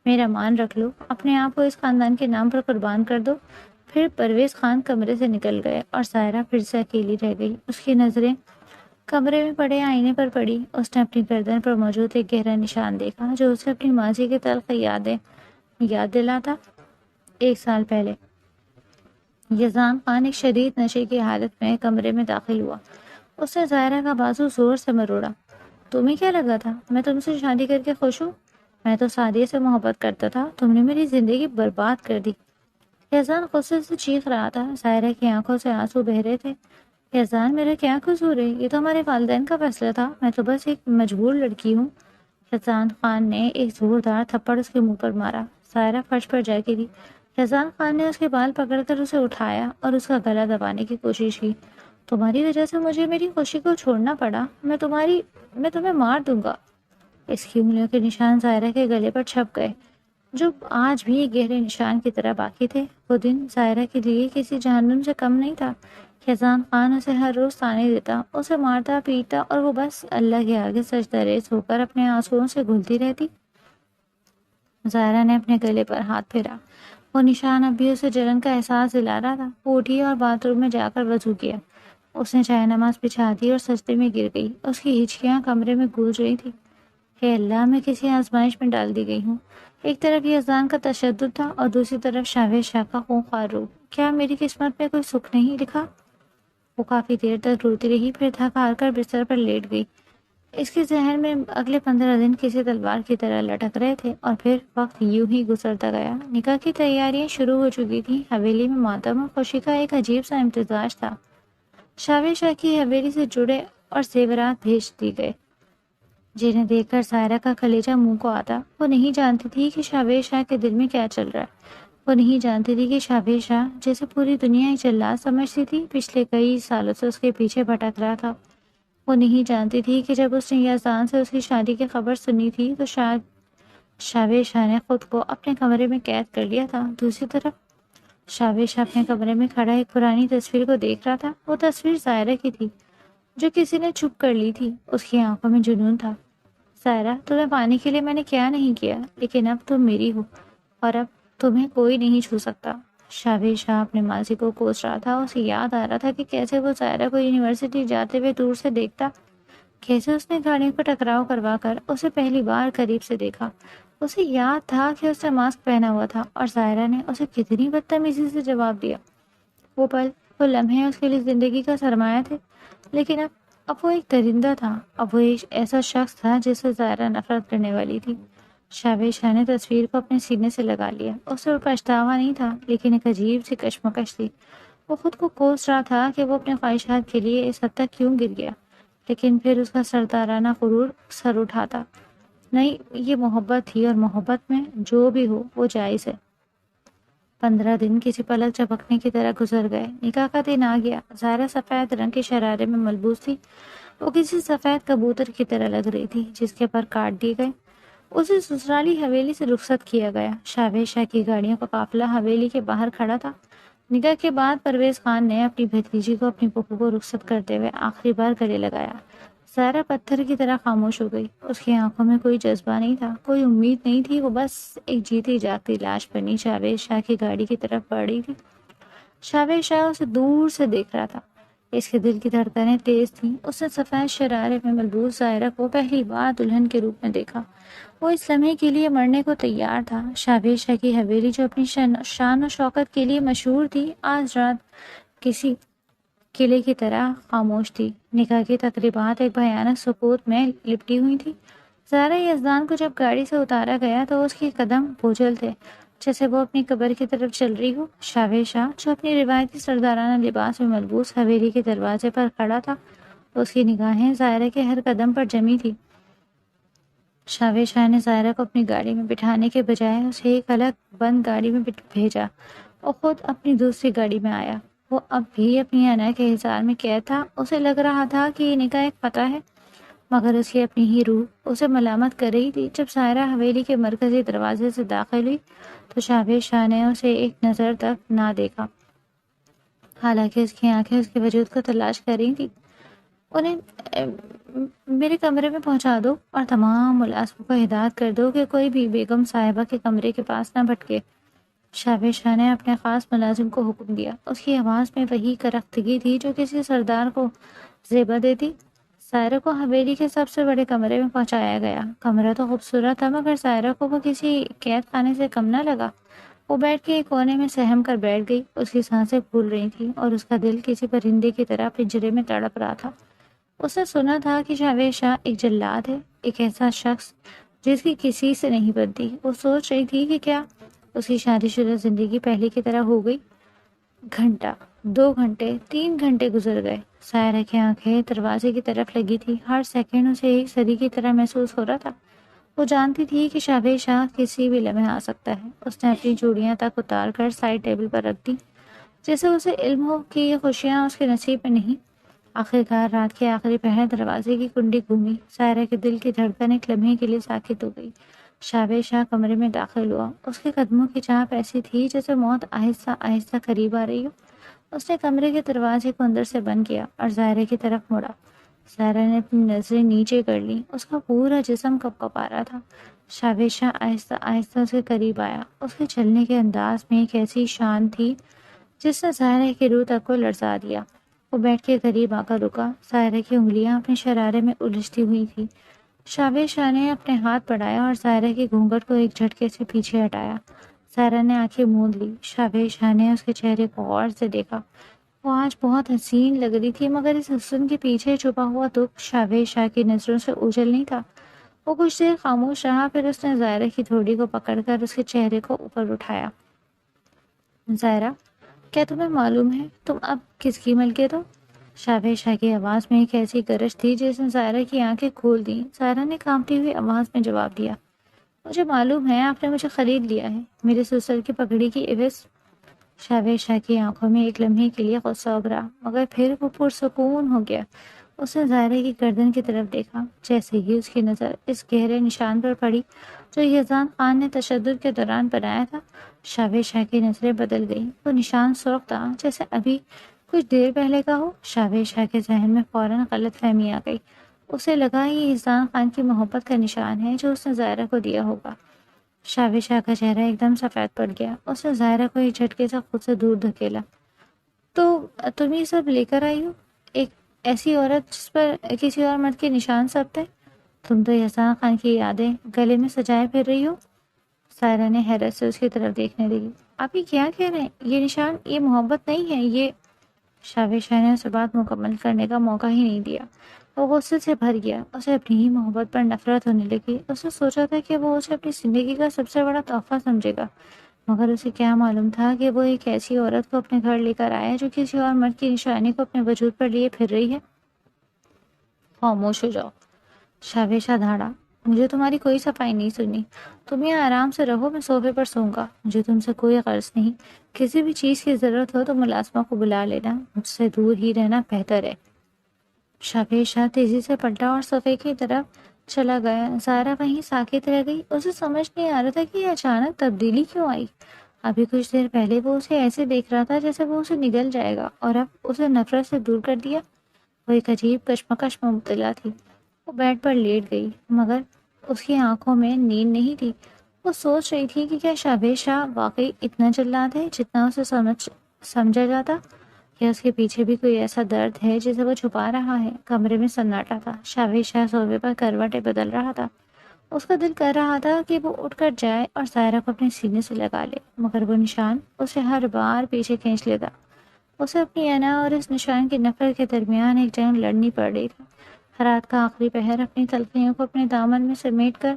میرا مان رکھ لو، اپنے آپ کو اس خاندان کے نام پر قربان کر دو۔ پھر پرویز خان کمرے سے نکل گئے اور زائرہ پھر سے اکیلی رہ گئی۔ اس کی نظریں کمرے میں پڑے آئینے پر پڑی۔ اس نے اپنی گردن پر موجود ایک گہرا نشان دیکھا جو اسے اپنی ماضی کی تلخ یادیں یاد دلاتا۔ 1 سال پہلے یزدان خان ایک شدید نشے کی حالت میں کمرے میں داخل ہوا۔ اس نے زائرہ کا بازو زور سے مروڑا۔ تمہیں کیا لگا تھا میں تم سے شادی کر کے خوش ہوں؟ میں تو سعدیہ سے محبت کرتا تھا، تم نے میری زندگی برباد کر دی۔ یزدان غصے سے چیخ رہا تھا۔ زائرہ کی آنکھوں سے آنسو بہہ رہے تھے۔ یزدان، میرا کیا قصور ہے؟ یہ تو ہمارے والدین کا فیصلہ تھا، میں تو بس ایک مجبور لڑکی ہوں۔ یزدان خان نے ایک زوردار تھپڑ اس کے منہ پر مارا۔ زائرہ فرش پر جا گری۔ یزدان خان نے اس کے بال پکڑ کر اسے اٹھایا اور اس کا گلا دبانے کی کوشش کی۔ تمہاری وجہ سے مجھے میری خوشی کو چھوڑنا پڑا، میں تمہیں مار دوں گا۔ اس کی انگلیوں کے نشان زائرہ کے گلے پر چھپ گئے، جو آج بھی گہرے نشان کی طرح باقی تھے۔ وہ دن زائرہ کے لیے کسی جہنم سے کم نہیں تھا۔ یزدان خان اسے ہر روز تانے دیتا، اسے مارتا پیٹتا، اور وہ بس اللہ کے آگے سجدہ ریز ہو کر اپنے آنسوؤں سے گھلتی رہتی۔ زائرہ نے اپنے گلے پر ہاتھ پھیرا۔ وہ نشان اب بھی اسے جلن کا احساس دلا رہا تھا۔ وہ اٹھی اور باتھ روم میں جا کر وضو کیا۔ اس نے چائے نماز بچھا دی اور سجدے میں گر گئی۔ اس کی ہچکیاں کمرے میں گونج رہی تھی۔ اے اللہ، میں کسی آزمائش میں ڈال دی گئی ہوں۔ ایک طرف یزدان کا تشدد تھا اور دوسری طرف شاویز شاہ کا خونخوار روح۔ کیا میری قسمت میں کوئی سکھ نہیں لکھا؟ وہ کافی دیر تک روتی رہی، پھر تھک ہار کر بستر پر لیٹ گئی۔ اس کے ذہن میں اگلے 15 دن کسی تلوار کی طرح لٹک رہے تھے، اور پھر وقت یوں ہی گزرتا گیا۔ نکاح کی تیاریاں شروع ہو چکی تھیں۔ حویلی میں ماتم اور خوشی کا ایک عجیب سا امتزاج تھا۔ شاویز شاہ کی حویلی سے جڑے اور زیورات بھیج دی گئے، جنہیں دیکھ کر زائرہ کا کلیجہ منہ کو آتا۔ وہ نہیں جانتی تھی کہ شاویز شاہ کے دل میں کیا چل رہا ہے۔ وہ نہیں جانتی تھی کہ شاویز شاہ، جیسے پوری دنیا ایک جلاد سمجھتی تھی، پچھلے کئی سالوں سے اس کے پیچھے بھٹک رہا تھا۔ وہ نہیں جانتی تھی کہ جب اس نے یزدان سے اس کی شادی کی خبر سنی تھی تو شاید شاویز شاہ نے خود کو اپنے کمرے میں قید کر لیا تھا۔ دوسری طرف شاویز شاہ اپنے کمرے میں کھڑا ایک پرانی تصویر کو دیکھ رہا تھا۔ وہ تصویر زائرہ کی تھی، جو کسی نے چھپ کر لی تھی۔ اس کی آنکھوں میں جنون تھا۔ زائرہ، تمہیں پانے کے لیے میں نے کیا نہیں کیا، لیکن اب تم میری ہو اور اب تمہیں کوئی نہیں چھو سکتا۔ شاویز شاہ اپنے ماضی کو کوس رہا تھا۔ اسے یاد آ رہا تھا کہ کیسے وہ زائرہ کو یونیورسٹی جاتے ہوئے دور سے دیکھتا، کیسے اس نے گاڑیوں کو ٹکراؤ کروا کر اسے پہلی بار قریب سے دیکھا۔ اسے یاد تھا کہ اس نے ماسک پہنا ہوا تھا اور زائرہ نے اسے کتنی بدتمیزی سے جواب دیا۔ وہ پل، وہ لمحے اس کے لیے زندگی کا سرمایہ تھے، لیکن اب وہ ایک درندہ تھا۔ اب وہ ایک ایسا شخص تھا جس سے زائرہ نفرت کرنے والی تھی۔ شاویز شاہ نے تصویر کو اپنے سینے سے لگا لیا۔ اسے پچھتاوا نہیں تھا، لیکن ایک عجیب سی کشمکش تھی۔ وہ خود کو کوس رہا تھا کہ وہ اپنے خواہشات کے لیے اس حد تک کیوں گر گیا، لیکن پھر اس کا سردارانہ غرور سر اٹھاتا۔ نہیں، یہ محبت تھی، اور محبت میں جو بھی ہو وہ جائز ہے۔ 15 دن کسی پلک جھپکنے کی طرح گزر گئے۔ نکاح کا دن آ گیا۔ زائرہ سفید رنگ کے شرارے میں ملبوس تھی۔ وہ کسی سفید کبوتر کی طرح لگ رہی تھی جس کے پر کاٹ دیے گئے۔ اسے سسرالی حویلی سے رخصت کیا گیا۔ شاویز شاہ کی گاڑیوں کا قافلہ حویلی کے باہر کھڑا تھا۔ نکاح کے بعد پرویز خان نے اپنی بھتیجی کو اپنی پھوپھو کو رخصت کرتے ہوئے آخری بار گلے لگایا۔ زائرہ پتھر کی طرح خاموش ہو گئی۔ اس کی آنکھوں میں کوئی جذبہ نہیں تھا، کوئی امید نہیں تھی۔ وہ بس ایک جیتی جاگتی لاش بنی شاویز شاہ کی گاڑی کی طرف بڑھ رہی تھی۔ شاویز شاہ اسے دور سے دیکھ رہا تھا۔ اس کے دل کی دھڑکنیں تیز تھیں۔ اس نے سفید شرارے میں ملبوس زائرہ کو پہلی بار دلہن کے روپ میں دیکھا۔ وہ اس لمحے کے لیے مرنے کو تیار تھا۔ شاویز شاہ کی حویلی جو اپنی شان و شوکت کے لیے مشہور تھی، آج رات کسی قلعے کی طرح خاموش تھی۔ نکاح کی تقریبات ایک بھیانک سکوت میں لپٹی ہوئی تھی۔ زائرہ یزدان کو جب گاڑی سے اتارا گیا تو اس کے قدم بوجھل تھے، جیسے وہ اپنی قبر کی طرف چل رہی ہو۔ شاویز شاہ، جو اپنی روایتی سردارانہ لباس میں ملبوس حویلی کے دروازے پر کھڑا تھا، اس کی نگاہیں ظاہرہ کے ہر قدم پر جمی تھی۔ شاویز شاہ نے ظاہرہ کو اپنی گاڑی میں بٹھانے کے بجائے اسے ایک الگ بند گاڑی میں بھیجا اور خود اپنی دوسری گاڑی میں آیا۔ وہ اب بھی اپنی انا کے حصار میں قید تھا۔ اسے لگ رہا تھا کہ یہ نکاح ایک فتح ہے، مگر اس کی اپنی ہی روح اسے ملامت کر رہی تھی۔ جب ظاہرہ حویلی کے مرکزی دروازے سے داخل ہوئی تو شاویز شاہ نے اسے ایک نظر تک نہ دیکھا، حالانکہ اس کی آنکھیں اس کے وجود کو تلاش کر رہی تھیں۔ انہیں میرے کمرے میں پہنچا دو اور تمام ملازموں کو ہدایت کر دو کہ کوئی بھی بیگم صاحبہ کے کمرے کے پاس نہ بھٹکے۔ شاویز شاہ نے اپنے خاص ملازم کو حکم دیا۔ اس کی آواز میں وہی کرختگی تھی جو کسی سردار کو زیبا دیتی۔ سائرہ کو حویلی کے سب سے بڑے کمرے میں پہنچایا گیا۔ کمرہ تو خوبصورت تھا، مگر سائرہ کو وہ کسی قید خانے سے کم نہ لگا۔ وہ بیٹھ کے ایک کونے میں سہم کر بیٹھ گئی۔ اس کی سانسیں پھول رہی تھیں اور اس کا دل کسی پرندے کی طرح پنجرے میں تڑپ رہا تھا۔ اس نے سنا تھا کہ شاویز شاہ ایک جلاد ہے، ایک ایسا شخص جس کی کسی سے نہیں بنتی۔ وہ سوچ رہی تھی کہ کیا اس کی شادی شدہ زندگی پہلے کی طرح ہو گئی۔ گھنٹہ، 2 گھنٹے، 3 گھنٹے گزر گئے۔ سائرہ کی آنکھیں دروازے کی طرف لگی تھی۔ ہر سیکنڈ اسے ایک صدی کی طرح محسوس ہو رہا تھا۔ وہ جانتی تھی کہ شاویز شاہ کسی بھی لمحے آ سکتا ہے۔ اس نے اپنی چوڑیاں تک اتار کر سائڈ ٹیبل پر رکھ دی، جیسے اسے علم ہو کہ یہ خوشیاں اس کے نصیب میں نہیں۔ آخرکار رات کے آخری پہر دروازے کی کنڈی گھومی۔ سائرہ کے دل کی دھڑکن ایک لمحے کے لیے ساکت ہو گئی۔ شاویز شاہ کمرے میں داخل ہوا۔ اس کے قدموں کی چاپ ایسی تھی جیسے موت آہستہ آہستہ قریب آ رہی ہو۔ اس نے کمرے کے دروازے کو اندر سے بند کیا اور ظاہرہ کی طرف مڑا۔ ظاہرہ نے اپنی نظریں نیچے کر لیں۔ اس کا پورا جسم کپ آ رہا تھا۔ شاویز شاہ آہستہ آہستہ اس کے قریب آیا۔ اس کے چلنے کے انداز میں ایک ایسی شان تھی جس نے ظاہرہ کی روح تک کو لرزا دیا۔ وہ بیٹھ کے قریب آ کر رکا۔ ظاہرہ کی انگلیاں اپنے شرارے میں الجھتی ہوئی تھی۔ شاویز شاہ نے اپنے ہاتھ بڑھایا اور ظاہرہ کی گھونگھٹ کو ایک جھٹکے سے پیچھے ہٹایا۔ ظاہرہ نے آنکھیں موند لی۔ شاویز شاہ نے اس کے چہرے کو غور سے دیکھا۔ وہ آج بہت حسین لگ رہی تھی، مگر اس حسن کے پیچھے چھپا ہوا دکھ شاویز شاہ کی نظروں سے اوجھل نہیں تھا۔ وہ کچھ دیر خاموش رہا، پھر اس نے ظاہرہ کی تھوڑی کو پکڑ کر اس کے چہرے کو اوپر اٹھایا۔ ظاہرہ، کیا تمہیں معلوم ہے تم اب کس کی ملکیت ہو؟ شاویز شاہ کی آواز میں ایک ایسی گرج تھی جس نے ظاہرہ کی آنکھیں کھول دیں۔ ظاہرہ نے کانپتی ہوئی آواز میں جواب دیا، مجھے معلوم ہے، آپ نے مجھے خرید لیا ہے، میرے سسر کی پگڑی کی عوض۔ شاویز شاہ کی آنکھوں میں ایک لمحے کے لیے غصہ ابھرا، مگر پھر وہ پرسکون ہو گیا۔ اس نے ظاہرہ کی گردن کی طرف دیکھا۔ جیسے ہی اس کی نظر اس گہرے نشان پر پڑی جو یزدان خان نے تشدد کے دوران بنایا تھا، شاویز شاہ کی نظریں بدل گئیں۔ وہ نشان سرخ تھا جیسے ابھی کچھ دیر پہلے کا ہو۔ شاویز شاہ کے ذہن میں فوراً غلط فہمی آ گئی۔ اسے لگا یہ یزدان خان کی محبت کا نشان ہے جو اس نے ظاہرہ کو دیا ہوگا۔ شاویز شاہ کا چہرہ ایک دم سفید پڑ گیا۔ اس نے ظاہرہ کو ایک جھٹکے سے خود سے دور دھکیلا۔ تو تم یہ سب لے کر آئی ہو؟ ایک ایسی عورت جس پر کسی اور مرد کے نشان ثبت ہے؟ تم تو یزدان خان کی یادیں گلے میں سجائے پھر رہی ہو۔ سائرہ نے حیرت سے اس کی طرف دیکھنے لگی۔ آپ یہ کیا کہہ رہے ہیں؟ یہ نشان، یہ محبت نہیں ہے، یہ… شاویز شاہ نے اسے بات مکمل کرنے کا موقع ہی نہیں دیا۔ وہ غصے سے بھر گیا۔ اسے اپنی ہی محبت پر نفرت ہونے لگی۔ اس نے سوچا تھا کہ وہ اسے اپنی زندگی کا سب سے بڑا تحفہ سمجھے گا، مگر اسے کیا معلوم تھا کہ وہ ایک ایسی عورت کو اپنے گھر لے کر آیا جو کسی اور مرد کی نشانی کو اپنے وجود پر لیے پھر رہی ہے۔ خاموش ہو جاؤ، شاویز شاہ دھاڑا، مجھے تمہاری کوئی صفائی نہیں سننی۔ تم یہاں آرام سے رہو، میں صوفے پر سوں گا، مجھے تم سے کوئی غرض نہیں۔ کسی بھی چیز کی ضرورت ہو تو ملازمہ کو بلا لینا، مجھ سے دور ہی رہنا بہتر ہے۔ شاویز شاہ تیزی سے پلٹا اور صوفے کی طرف چلا گیا۔ ظاہرہ وہیں ساکت رہ گئی۔ اسے سمجھ نہیں آ رہا تھا کہ یہ اچانک تبدیلی کیوں آئی۔ ابھی کچھ دیر پہلے وہ اسے ایسے دیکھ رہا تھا جیسے وہ اسے نگل جائے گا، اور اب اسے نفرت سے دور کر دیا۔ وہ ایک عجیب کشمکش میں مبتلا تھی۔ وہ بیڈ پر لیٹ گئی، مگر اس کی آنکھوں میں نیند نہیں تھی۔ وہ سوچ رہی تھی کہ کیا شاویز شاہ واقعی اتنا جلاد ہے جتنا اسے سمجھا جاتا، یا اس کے پیچھے بھی کوئی ایسا درد ہے جسے وہ چھپا رہا ہے۔ کمرے میں سناٹا تھا۔ شاویز شاہ صوفے پر کروٹیں بدل رہا تھا۔ اس کا دل کر رہا تھا کہ وہ اٹھ کر جائے اور ظاہرہ کو اپنے سینے سے لگا لے، مگر وہ نشان اسے ہر بار پیچھے کھینچ لیتا۔ اسے اپنی انا اور اس نشان کی نفرت کے درمیان ایک جنگ لڑنی پڑ رہی تھی۔ رات کا آخری پہر اپنی تلخیوں کو اپنے دامن میں سمیٹ کر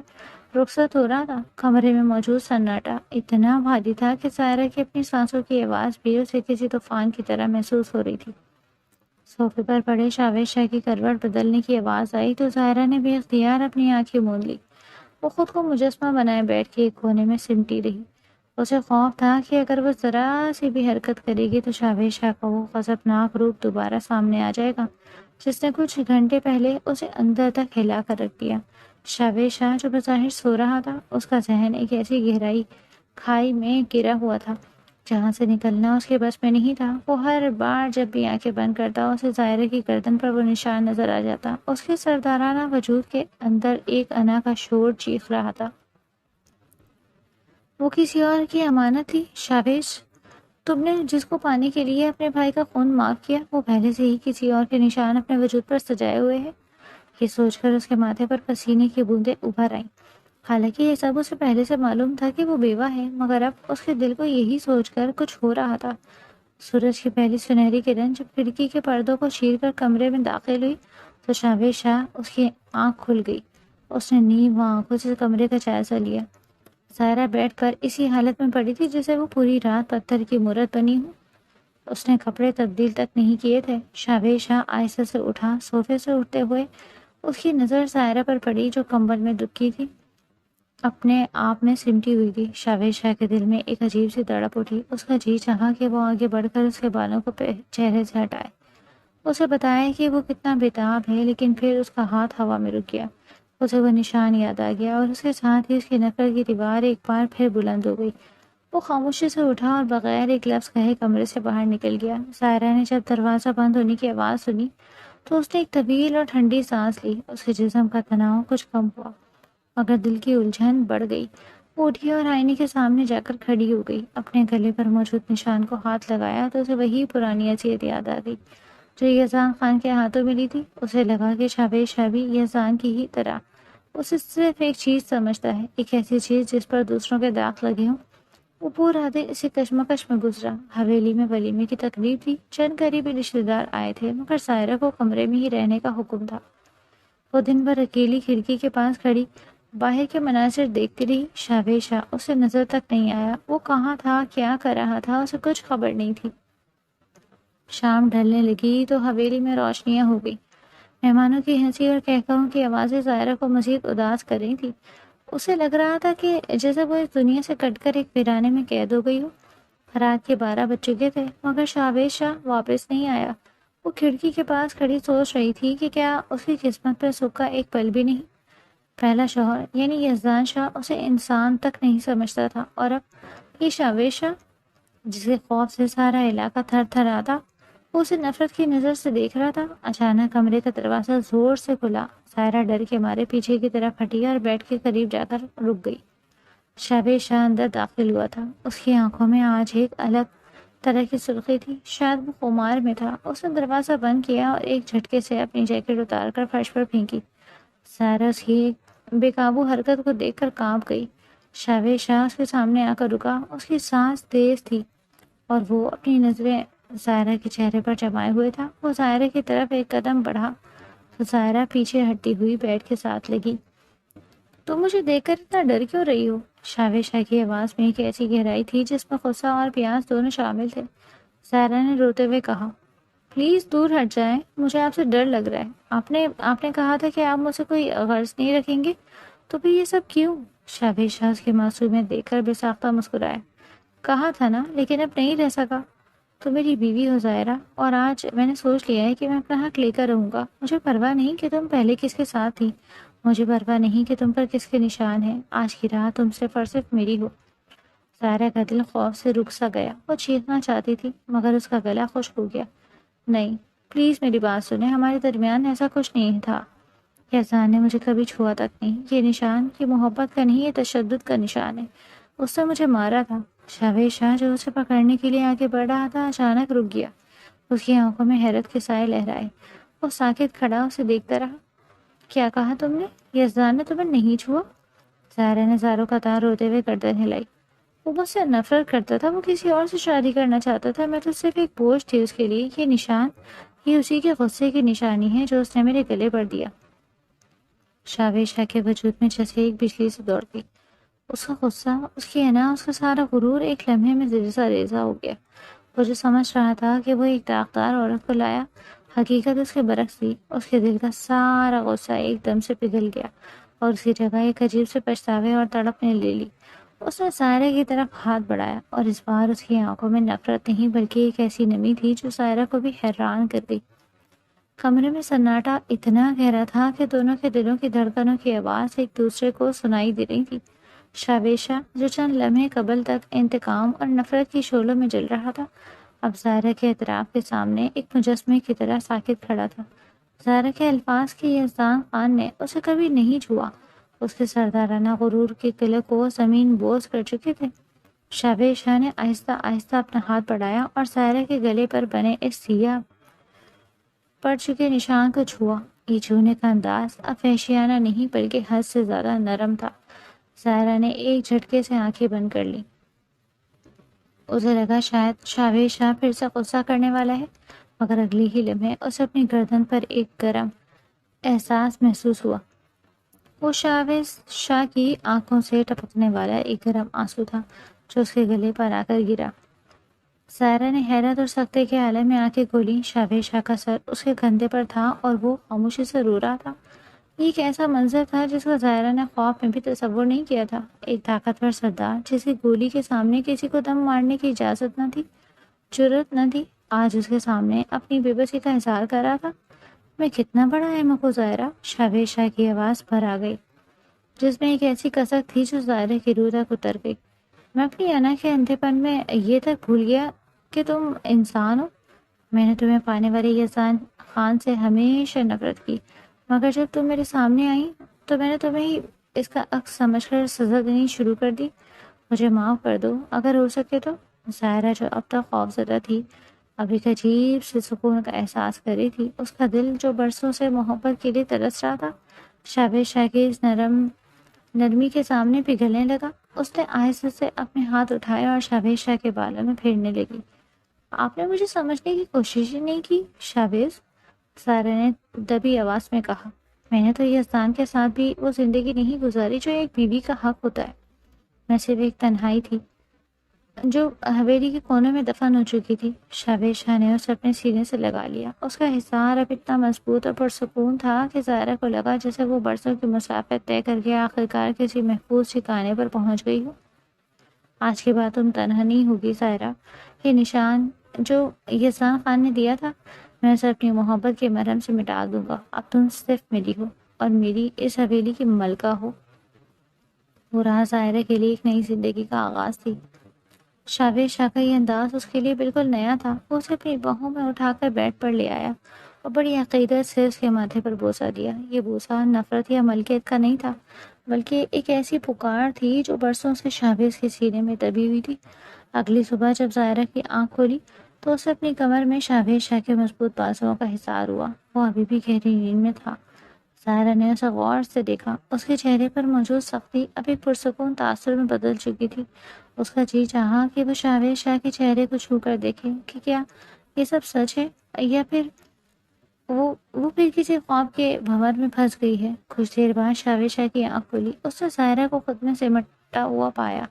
رخصت ہو رہا تھا۔ کمرے میں موجود سناٹا اتنا بھاری تھا کہ ظاہرہ کی اپنی سانسوں کی آواز بھی اسے کسی طوفان کی طرح محسوس ہو رہی تھی۔ صوفے پر پڑے شاویز شاہ کی کروٹ بدلنے کی آواز آئی تو ظاہرہ نے بے اختیار اپنی آنکھیں موند لی۔ وہ خود کو مجسمہ بنائے بیٹھ کے ایک کونے میں سمٹی رہی۔ اسے خوف تھا کہ اگر وہ ذرا سی بھی حرکت کرے گی تو شاویز شاہ کا وہ غضبناک روپ دوبارہ سامنے آ جائے گا جس نے کچھ گھنٹے پہلے اسے اندر تک ہلا کر رکھ دیا۔ شاویز شاہ جو بظاہر سو رہا تھا، اس کا ذہن ایک ایسی گہرائی کھائی میں گرا ہوا تھا جہاں سے نکلنا اس کے بس میں نہیں تھا۔ وہ ہر بار جب بھی آنکھیں بند کرتا اسے ظاہرہ کی گردن پر وہ نشان نظر آ جاتا۔ اس کے سردارانہ وجود کے اندر ایک انا کا شور چیخ رہا تھا۔ وہ کسی اور کی امانت تھی۔ شاویز، تم نے جس کو پانے کے لیے اپنے بھائی کا خون معاف کیا وہ پہلے سے ہی کسی اور کے نشان اپنے وجود پر سجائے ہوئے ہیں۔ یہ سوچ کر اس کے ماتھے پر پسینے کی بوندیں ابھر آئیں۔ حالانکہ یہ سب اسے پہلے سے معلوم تھا کہ وہ بیوہ ہے، مگر اب اس کے دل کو یہی سوچ کر کچھ ہو رہا تھا۔ سورج کی پہلی سنہری کرن جب کھڑکی کے پردوں کو چیر کر کمرے میں داخل ہوئی تو شاویز شاہ اس کی آنکھ کھل گئی۔ اس نے نیم آنکھوں سے کمرے کا جائزہ لیا۔ ظاہرہ بیٹھ کر اسی حالت میں پڑی تھی جسے وہ پوری رات پتھر کی مورت بنی ہو۔ اس نے کپڑے تبدیل تک نہیں کیے تھے۔ شاویز شاہ آہستہ سے اٹھا۔ صوفے سے اٹھتے ہوئے اس کی نظر ظاہرہ پر پڑی جو کمبل میں دبکی تھی، اپنے آپ میں سمٹی ہوئی تھی۔ شاویز شاہ کے دل میں ایک عجیب سی تڑپ اٹھی۔ اس کا جی چاہا کہ وہ آگے بڑھ کر اس کے بالوں کو چہرے سے ہٹائے، اسے بتایا کہ وہ کتنا بےتاب ہے، لیکن پھر اس کا ہاتھ ہوا میں رک گیا۔ اسے وہ نشان یاد آ گیا اور اس کے ساتھ ہی اس کی نفرت کی دیوار ایک بار پھر بلند ہو گئی۔ وہ خاموشی سے اٹھا اور بغیر ایک لفظ کہے کمرے سے باہر نکل گیا۔ ظاہرہ نے جب دروازہ بند ہونے کی آواز سنی تو اس نے ایک طویل اور ٹھنڈی سانس لی۔ اس کے جسم کا تناؤ کچھ کم ہوا مگر دل کی الجھن بڑھ گئی۔ وہ اٹھی اور آئینے کے سامنے جا کر کھڑی ہو گئی۔ اپنے گلے پر موجود نشان کو ہاتھ لگایا تو اسے وہی پرانی اذیت یاد آ گئی جو یزدان خان کے ہاتھوں ملی تھی۔ اسے لگا کہ شاویز شاہ بھی یزدان کی ہی طرح اسے صرف ایک چیز سمجھتا ہے، ایک ایسی چیز جس پر دوسروں کے داغ لگے ہوں۔ وہ پورا دن اسی کشمکش میں گزرا۔ حویلی میں ولیمے کی تقریب تھی، چند قریبی رشتے دار آئے تھے، مگر ظاہرہ کو کمرے میں ہی رہنے کا حکم تھا۔ وہ دن بھر اکیلی کھڑکی کے پاس کھڑی باہر کے مناظر دیکھتی رہی۔ شاویز شاہ اسے نظر تک نہیں آیا۔ وہ کہاں تھا، کیا کر رہا تھا، اسے کچھ خبر نہیں تھی۔ شام ڈھلنے لگی تو حویلی میں روشنیاں ہو گئی۔ مہمانوں کی ہنسی اور کہکہوں کی آوازیں ظاہرہ کو مزید اداس کر رہی تھی۔ اسے لگ رہا تھا کہ جیسے وہ اس دنیا سے کٹ کر ایک ویرانے میں قید ہو گئی ہو۔ رات کے 12 بج چکے تھے مگر شاویز شاہ واپس نہیں آیا۔ وہ کھڑکی کے پاس کھڑی سوچ رہی تھی کہ کیا اس کی قسمت پر سکھ کا ایک پل بھی نہیں۔ پہلا شوہر یعنی یزدان شاہ اسے انسان تک نہیں سمجھتا تھا، اور اب یہ شاویز شاہ جسے خوف سے سارا علاقہ تھر تھر آتا، وہ اسے نفرت کی نظر سے دیکھ رہا تھا۔ اچانک کمرے کا دروازہ زور سے کھلا۔ ظاہرہ ڈر کے مارے پیچھے کی طرف ہٹی اور بیڈ کے قریب جا کر رک گئی۔ شاویز شاہ اندر داخل ہوا تھا۔ اس کی آنکھوں میں آج ایک الگ طرح کی سرخی تھی، شاید وہ خمار میں تھا۔ اس نے دروازہ بند کیا اور ایک جھٹکے سے اپنی جیکٹ اتار کر فرش پر پھینکی۔ ظاہرہ اس کی بے قابو حرکت کو دیکھ کر کانپ گئی۔ شاویز شاہ اس کے سامنے آ کر رکا۔ اس کی سانس تیز تھی اور وہ اپنی نظریں ظاہرہ کے چہرے پر جمائے ہوئے تھا۔ وہ ظاہرہ کی طرف ایک قدم بڑھا تو ظاہرہ پیچھے ہٹتی ہوئی بیڈ کے ساتھ لگی۔ تم مجھے دیکھ کر اتنا ڈر کیوں رہی ہو؟ شاویز شاہ کی آواز میں ایک ایسی گہرائی تھی جس میں غصہ اور پیاس دونوں شامل تھے۔ ظاہرہ نے روتے ہوئے کہا، پلیز دور ہٹ جائیں، مجھے آپ سے ڈر لگ رہا ہے۔ آپ نے کہا تھا کہ آپ مجھ سے کوئی غرض نہیں رکھیں گے، تو پھر یہ سب کیوں؟ شاویز شاہ اس کی معصومیت دیکھ کر بے ساختہ مسکرایا۔ کہا تھا نا، لیکن اب نہیں رہ سکا۔ تو میری بیوی ہو ظاہرہ، اور آج میں نے سوچ لیا ہے کہ میں اپنا حق لے کر رہوں گا۔ مجھے پرواہ نہیں کہ تم پہلے کس کے ساتھ تھی، مجھے پرواہ نہیں کہ تم پر کس کے نشان ہیں۔ آج کی رات تم صرف اور صرف میری ہو۔ ظاہرہ کا دل خوف سے رک سا گیا۔ وہ چیخنا چاہتی تھی مگر اس کا گلا خشک ہو گیا۔ نہیں، پلیز میری بات سنیں، ہمارے درمیان ایسا کچھ نہیں تھا۔ یزدان نے مجھے کبھی چھوا تک نہیں۔ یہ نشان یہ محبت کا نہیں، یہ تشدد کا نشان ہے۔ اس نے مجھے مارا تھا۔ شاویز شاہ جو اسے پکڑنے کے لیے آگے بڑھ رہا تھا اچانک رک گیا۔ اس کی آنکھوں میں حیرت کے سائے لہرائے۔ وہ ساکت کھڑا اسے دیکھتا رہا۔ کیا کہا تم نے؟ یزدان نے تمہیں نہیں چھوا؟ ظاہرہ نے زاروں کا تار روتے ہوئے گردن ہلائی۔ وہ مجھ سے نفرت کرتا تھا، وہ کسی اور سے شادی کرنا چاہتا تھا، میں تو صرف ایک بوجھ تھی اس کے لیے۔ یہ نشان یہ اسی کے غصے کی نشانی ہے جو اس نے میرے گلے پر دیا۔ شاویز شاہ کے وجود میں جیسے ایک بجلی سے دوڑ گئی۔ اس کا غصہ، اس کی انا، اس کا سارا غرور ایک لمحے میں ریزہ ریزہ ہو گیا۔ وہ جو سمجھ رہا تھا کہ وہ ایک داغدار عورت کو لایا، حقیقت اس کے برعکس تھی۔ اس کے دل کا سارا غصہ ایک دم سے پگھل گیا اور اس کی جگہ ایک عجیب سے پچھتاوے اور تڑپ نے لے لی۔ اس نے سائرہ کی طرف ہاتھ بڑھایا اور اس بار اس کی آنکھوں میں نفرت نہیں بلکہ ایک ایسی نمی تھی جو سائرہ کو بھی حیران کر گئی۔ کمرے میں سناٹا اتنا گہرا تھا کہ دونوں کے دلوں کی دھڑکنوں کی آواز ایک دوسرے کو سنائی دے رہی تھی۔ شاویشا جو چند لمحے قبل تک انتقام اور نفرت کی شعلوں میں جل رہا تھا، اب زائرہ کے اعتراف کے سامنے ایک مجسمے کی طرح ساکت کھڑا تھا۔ زائرہ کے الفاظ کی یزدان خان نے اسے کبھی نہیں چھوا۔ اس کے سردارانہ غرور کے قلعے کو زمین بوس کر چکے تھے۔ شاویشا نے آہستہ آہستہ اپنا ہاتھ بڑھایا اور زائرہ کے گلے پر بنے اس سیاہ پڑ چکے نشان کو چھوا۔ یہ چھونے کا انداز اب وحشیانہ نہیں بلکہ حد سے زیادہ نرم تھا۔ زائرہ نے ایک جھٹکے سے آنکھیں بند کر لی۔ اسے لگا شاید شاویشا پھر سے غصہ کرنے والا ہے، مگر اگلی ہی لمحے اسے اپنی گردن پر ایک گرم احساس محسوس ہوا۔ وہ شاویشا کی آنکھوں سے ٹپکنے والا ایک گرم آنسو تھا جو اس کے گلے پر آ کر گرا۔ زائرہ نے حیرت اور سختی کے عالم میں آنکھیں کھولی۔ شاویشا کا سر اس کے کندھے پر تھا اور وہ خاموشی سے رو رہا تھا۔ یہ ایک ایسا منظر تھا جس کا زائرہ نے خواب میں بھی تصور نہیں کیا تھا۔ ایک طاقتور سردار جس کی گولی کے سامنے کسی کو دم مارنے کی اجازت نہ تھی، جرأت نہ تھی، آج اس کے سامنے اپنی بے بسی کا اظہار کر رہا تھا۔ میں کتنا بڑا احمق ہوں زائرہ، شاویشا کی آواز بھر آ گئی جس میں ایک ایسی کسک تھی جو زائرہ کی روح تک اتر گئی۔ میں اپنی انا کے اندھے پن میں یہ تک بھول گیا کہ تم انسان ہو۔ میں نے تمہیں پانے والے یزدان خان سے ہمیشہ نفرت کی، مگر جب تم میرے سامنے آئی تو میں نے تمہیں ہی اس کا عکس سمجھ کر سزا دینی شروع کر دی۔ مجھے معاف کر دو اگر ہو سکے تو۔ زائرہ جو اب تک خوفزدہ تھی اب ایک عجیب سے سکون کا احساس کر رہی تھی۔ اس کا دل جو برسوں سے محبت کے لیے ترس رہا تھا شاویشا کی اس نرمی کے سامنے پگھلنے لگا۔ اس نے آہستہ سے اپنے ہاتھ اٹھائے اور شاویشا کے بالوں میں پھیرنے لگی۔ آپ نے مجھے سمجھنے کی کوشش ہی نہیں کی شاویز، زائرہ نے دبی آواز میں کہا۔ میں نے تو یزدان کے ساتھ بھی وہ زندگی نہیں گزاری جو ایک بیوی کا حق ہوتا ہے۔ میں صرف ایک تنہائی تھی جو حویلی کے کونوں میں دفن ہو چکی تھی۔ شاویشا نے اسے اپنے سینے سے لگا لیا۔ اس کا حصار اب اتنا مضبوط اور پرسکون تھا کہ زائرہ کو لگا جیسے وہ برسوں کی مسافت طے کر کے آخرکار کسی محفوظ ٹھکانے پر پہنچ گئی ہو۔ آج کے بعد تم تنہا نہیں ہوگی زائرہ۔ یہ نشان جو یزدان خان نے دیا تھا میں اسے اپنی محبت کے مرہم سے مٹا دوں گا۔ اب تم صرف میری ہو اور میری اس حویلی کی ملکہ ہو۔ وہ راہ زائرہ کے لیے ایک نئی زندگی کا آغاز تھی۔ شاویشا کا یہ انداز اس کے لیے بالکل نیا تھا۔ وہ اسے اپنی باہوں میں اٹھا کر بیڈ پر لے آیا اور بڑی عقیدت سے اس کے ماتھے پر بوسہ دیا۔ یہ بوسہ نفرت یا ملکیت کا نہیں تھا بلکہ ایک ایسی پکار تھی جو برسوں سے شاویز کے سینے میں دبی ہوئی تھی۔ اگلی صبح جب زائرہ کی آنکھ کھولی تو اسے اپنی کمر میں شاویشا کے مضبوط بازوؤں کا حصار ہوا۔ وہ ابھی بھی گہری نیند میں تھا۔ زائرہ نے اسے غور سے دیکھا۔ اس کے چہرے پر موجود سختی اب ایک پرسکون تاثر میں بدل چکی تھی۔ اس کا جی چاہا کہ وہ شاویشا کے چہرے کو چھو کر دیکھے کہ کیا یہ سب سچ ہے یا پھر وہ پھر کسی خواب کے بھنور میں پھنس گئی ہے۔ کچھ دیر بعد شاویشا کی آنکھ کھلی۔ اس نے زائرہ کو خود میں سمٹا ہوا پایا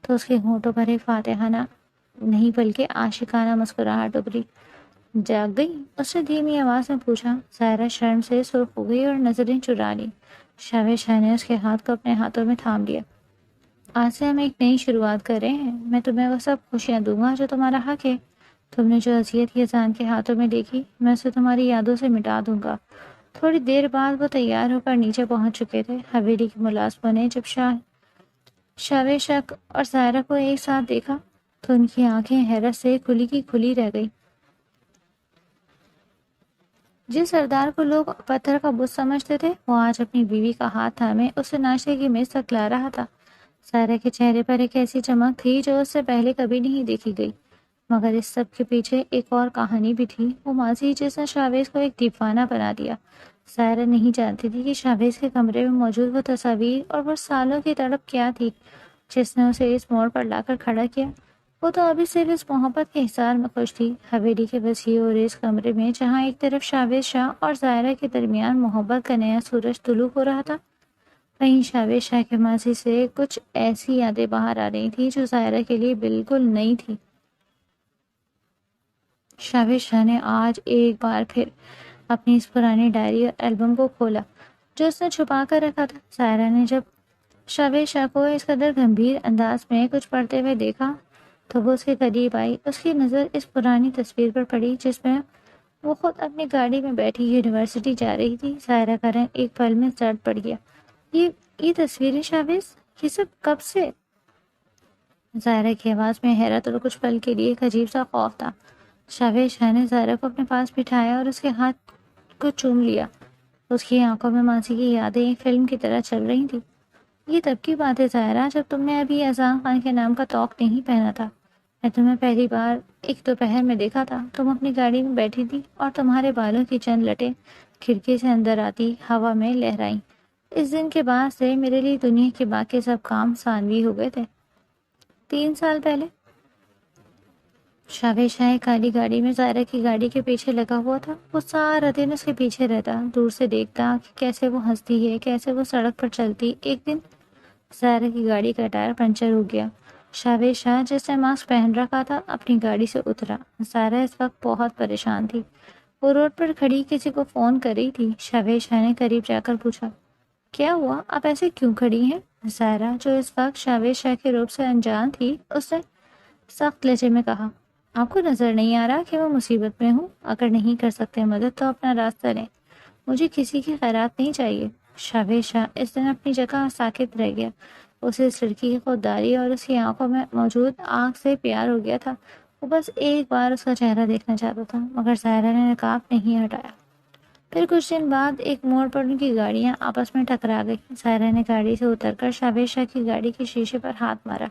تو اس کے ہونٹوں پر ایک فاتحانہ نہیں بلکہ عاشقانہ مسکراہٹ ابھری۔ جاگ گئی؟ اس نے دھیمی آواز میں پوچھا۔ زائرہ شرم سے سرخ ہو گئی اور نظریں چرا لی۔ شاویشا نے اس کے ہاتھ کو اپنے ہاتھوں میں تھام لیا۔ آج سے ہم ایک نئی شروعات کر رہے ہیں۔ میں تمہیں وہ سب خوشیاں دوں گا جو تمہارا حق ہے۔ تم نے جو اذیت یزدان کے ہاتھوں میں دیکھی میں اسے تمہاری یادوں سے مٹا دوں گا۔ تھوڑی دیر بعد وہ تیار ہو کر نیچے پہنچ چکے تھے۔ حویلی کے ملازموں نے جب شاویشا اور زائرہ کو ایک ساتھ دیکھا تو ان کی آنکھیں حیرت سے کھلی کی کھلی رہ گئی۔ جس سردار کو لوگ پتھر کا بت سمجھتے تھے وہ آج اپنی بیوی کا ہاتھ تھامے اسے ناشتے کی میز تک لا رہا تھا۔ زائرہ کے چہرے پر ایک ایسی چمک تھی جو اس سے پہلے کبھی نہیں دیکھی گئی، مگر اس سب کے پیچھے ایک اور کہانی بھی تھی۔ وہ ماضی جس نے شاویز کو ایک دیوانہ بنا دیا۔ زائرہ نہیں جانتی تھی کہ شاویز کے کمرے میں موجود وہ تصاویر اور وہ سالوں کی تڑپ کیا تھی جس نے اسے اس موڑ پر لا کر کھڑا کیا۔ وہ تو ابھی صرف اس محبت کے حصار میں خوش تھی۔ حویلی کے وسیع اور اس کمرے میں جہاں ایک طرف شاویز شاہ اور زائرہ کے درمیان محبت کا نیا سورج طلوع ہو رہا تھا، وہیں شاویشا کے ماضی سے کچھ ایسی یادیں باہر آ رہی تھی جو زائرہ کے لیے بالکل نئی تھی۔ شاویز شاہ نے آج ایک بار پھر اپنی اس پرانی ڈائری اور البم کو کھولا جو اس نے چھپا کر رکھا تھا۔ سائرہ نے جب شاویز شاہ کو اس قدر گمبھیر انداز میں کچھ پڑھتے ہوئے دیکھا تو وہ اس کے قریب آئی۔ اس کی نظر اس پرانی تصویر پر پڑی جس میں وہ خود اپنی گاڑی میں بیٹھی یونیورسٹی جا رہی تھی۔ سائرہ کا رنگ ایک پل میں زرد پڑ گیا۔ یہ تصویریں شاویز، یہ سب کب سے؟ زائرہ کی آواز میں حیرت اور کچھ پل کے لیے ایک عجیب سا خوف تھا۔ شاویز شاہ نے زائرہ کو اپنے پاس بٹھایا اور اس کے ہاتھ کو چوم لیا۔ اس کی آنکھوں میں ماضی کی یادیں ایک فلم کی طرح چل رہی تھی۔ یہ تب کی بات ہے زائرہ جب تم نے ابھی اذان خان کے نام کا طوق نہیں پہنا تھا۔ میں تمہیں پہلی بار ایک دوپہر میں دیکھا تھا۔ تم اپنی گاڑی میں بیٹھی تھی اور تمہارے بالوں کی چند لٹیں کھڑکی سے اندر آتی ہوا میں لہرائیں۔ اس دن کے بعد سے میرے لیے دنیا کے باقی سب کام ثانوی ہو گئے تھے۔ 3 سال پہلے شاویز شاہ کالی گاڑی میں زائرہ کی گاڑی کے پیچھے لگا ہوا تھا۔ وہ سارا دن اس کے پیچھے رہتا، دور سے دیکھتا کہ کیسے وہ ہنستی ہے، کیسے وہ سڑک پر چلتی۔ ایک دن زائرہ کی گاڑی کا ٹائر پنچر ہو گیا۔ شاویز شاہ جس نے ماسک پہن رکھا تھا اپنی گاڑی سے اترا۔ زائرہ اس وقت بہت پریشان تھی۔ وہ روڈ پر کھڑی کسی کو فون کر رہی تھی۔ شاویز شاہ نے قریب جا کر پوچھا، کیا ہوا؟ آپ ایسے کیوں کھڑی ہیں؟ زائرہ جو اس وقت شاویز شاہ کے روپ سے انجان تھی، اس نے سخت لہجے میں کہا، آپ کو نظر نہیں آ رہا کہ میں مصیبت میں ہوں؟ اگر نہیں کر سکتے مدد تو اپنا راستہ لیں، مجھے کسی کی خیرات نہیں چاہیے۔ شاویز شاہ اس دن اپنی جگہ ساکت رہ گیا۔ اسے اس لڑکی کی خودداری اور اس کی آنکھوں میں موجود آگ سے پیار ہو گیا تھا۔ وہ بس ایک بار اس کا چہرہ دیکھنا چاہتا تھا، مگر زائرہ نے نقاب نہیں ہٹایا۔ پھر کچھ دن بعد ایک موڑ پر ان کی گاڑیاں آپس میں ٹکرا گئی۔ زائرہ نے گاڑی سے اتر کر شاویز شاہ کی گاڑی کے شیشے پر ہاتھ مارا۔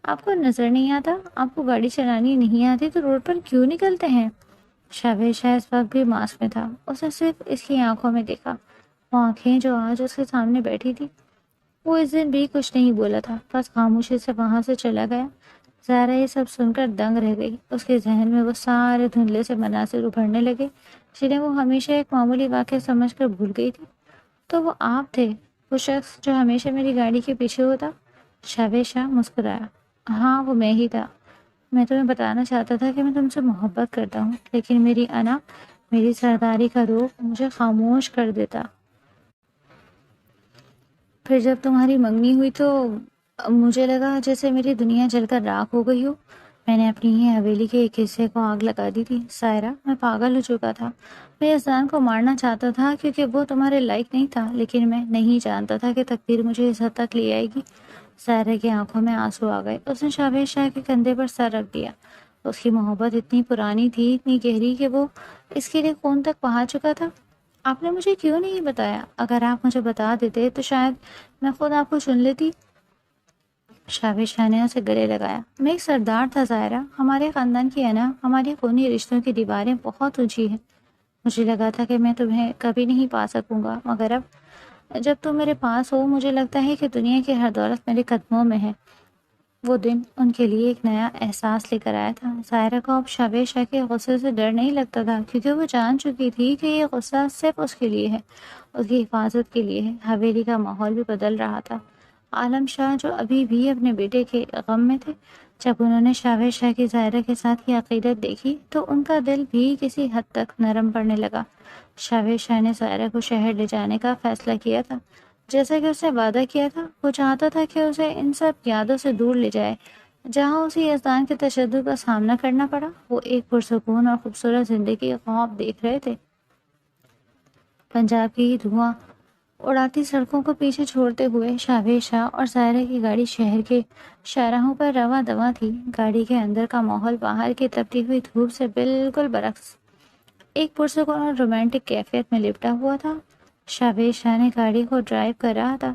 آپ کو نظر نہیں آتا؟ آپ کو گاڑی چلانی نہیں آتی تو روڈ پر کیوں نکلتے ہیں؟ شاویز شاہ اس وقت بھی ماسک میں تھا۔ اسے صرف اس کی آنکھوں میں دیکھا، وہ آنکھیں جو آج اس کے سامنے بیٹھی تھی۔ وہ اس دن بھی کچھ نہیں بولا تھا، بس خاموشی سے وہاں سے چلا گیا۔ زائرہ یہ سب سن کر دنگ رہ گئی۔ اس کے ذہن میں وہ سارے دھندلے سے مناظر ابھرنے لگے جنہیں وہ ہمیشہ ایک معمولی واقعہ سمجھ کر بھول گئی تھی۔ تو وہ آپ تھے، وہ شخص جو ہمیشہ میری گاڑی کے پیچھے ہوتا؟ شاویز شاہ مسکرایا، ہاں وہ میں ہی تھا۔ میں تمہیں بتانا چاہتا تھا کہ میں تم سے محبت کرتا ہوں، لیکن میری انا، میری سرداری کا روپ مجھے خاموش کر دیتا۔ پھر جب تمہاری منگنی ہوئی تو مجھے لگا جیسے میری دنیا جل کر راکھ ہو گئی ہو۔ میں نے اپنی ہی حویلی کے ایک حصے کو آگ لگا دی تھی۔ سائرہ، میں پاگل ہو چکا تھا۔ میں اذان کو مارنا چاہتا تھا کیونکہ وہ تمہارے لائق نہیں تھا، لیکن میں نہیں جانتا تھا کہ تقدیر مجھے اس حد تک لے آئے گی۔ سائرہ کی آنکھوں میں آنسو آ گئے۔ اس نے شاویز شاہ کے کندھے پر سر رکھ دیا۔ اس کی محبت اتنی پرانی تھی، اتنی گہری کہ وہ اس کے لیے خون تک بہا چکا تھا۔ آپ نے مجھے کیوں نہیں بتایا؟ اگر آپ مجھے بتا دیتے تو شاید میں خود آپ کو چن لیتی۔ شاویز شاہ نے اسے گلے لگایا، میں ایک سردار تھا زائرہ، ہمارے خاندان کی انا، ہماری خونی رشتوں کی دیواریں بہت اونچی ہیں۔ مجھے لگا تھا کہ میں تمہیں کبھی نہیں پا سکوں گا، مگر اب جب تم میرے پاس ہو مجھے لگتا ہے کہ دنیا کی ہر دولت میرے قدموں میں ہے۔ وہ دن ان کے لیے ایک نیا احساس لے کر آیا تھا۔ زائرہ کو اب شاویز شاہ کے غصے سے ڈر نہیں لگتا تھا، کیونکہ وہ جان چکی تھی کہ یہ غصہ صرف اس کے لیے ہے، اس کی حفاظت کے لیے ہے۔ حویلی کا ماحول بھی بدل رہا تھا۔ عالم شاہ جو ابھی بھی اپنے بیٹے کے غم میں تھے، جب انہوں نے شاویز شاہ کی زائرہ کے ساتھ یہ عقیدت دیکھی تو ان کا دل بھی کسی حد تک نرم پڑنے لگا۔ شاویز شاہ نے زائرہ کو شہر لے جانے کا فیصلہ کیا تھا، جیسا کہ اس نے وعدہ کیا تھا۔ وہ چاہتا تھا کہ اسے ان سب یادوں سے دور لے جائے جہاں اسے یزدان کے تشدد کا سامنا کرنا پڑا۔ وہ ایک پرسکون اور خوبصورت زندگی کا خواب دیکھ رہے تھے۔ پنجاب کی دھواں اڑاتی سڑکوں کو پیچھے چھوڑتے ہوئے شاویز شاہ اور زائرہ کی گاڑی شہر کے شاہراہوں پر رواں دواں تھی۔ گاڑی کے اندر کا ماحول باہر کی تپتی ہوئی دھوپ سے بالکل برعکس ایک پرسکون اور رومانٹک کیفیت میں لپٹا ہوا تھا۔ شاویز شاہ نے گاڑی کو ڈرائیو کر رہا تھا،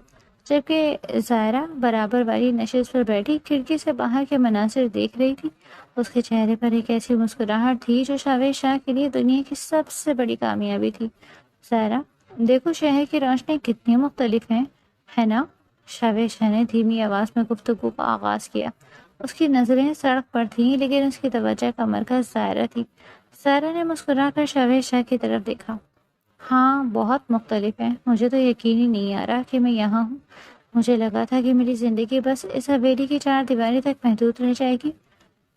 جبکہ زائرہ برابر والی نشست پر بیٹھی کھڑکی سے باہر کے مناظر دیکھ رہی تھی۔ اس کے چہرے پر ایک ایسی مسکراہٹ تھی جو شاویز شاہ کے لیے دنیا کی سب سے بڑی کامیابی تھی۔ زائرہ، دیکھو شہر کی روشنی کتنی مختلف ہے نا؟ شاویز شاہ نے دھیمی آواز میں گفتگو کا آغاز کیا۔ اس کی نظریں سڑک پر تھیں، لیکن اس کی توجہ کا مرکز زائرہ تھی۔ زائرہ نے مسکرا کر شاویز شاہ کی طرف دیکھا۔ ہاں، بہت مختلف ہے۔ مجھے تو یقین ہی نہیں آ رہا کہ میں یہاں ہوں۔ مجھے لگا تھا کہ میری زندگی بس اس حویلی کی 4 دیواری تک محدود رہ جائے گی۔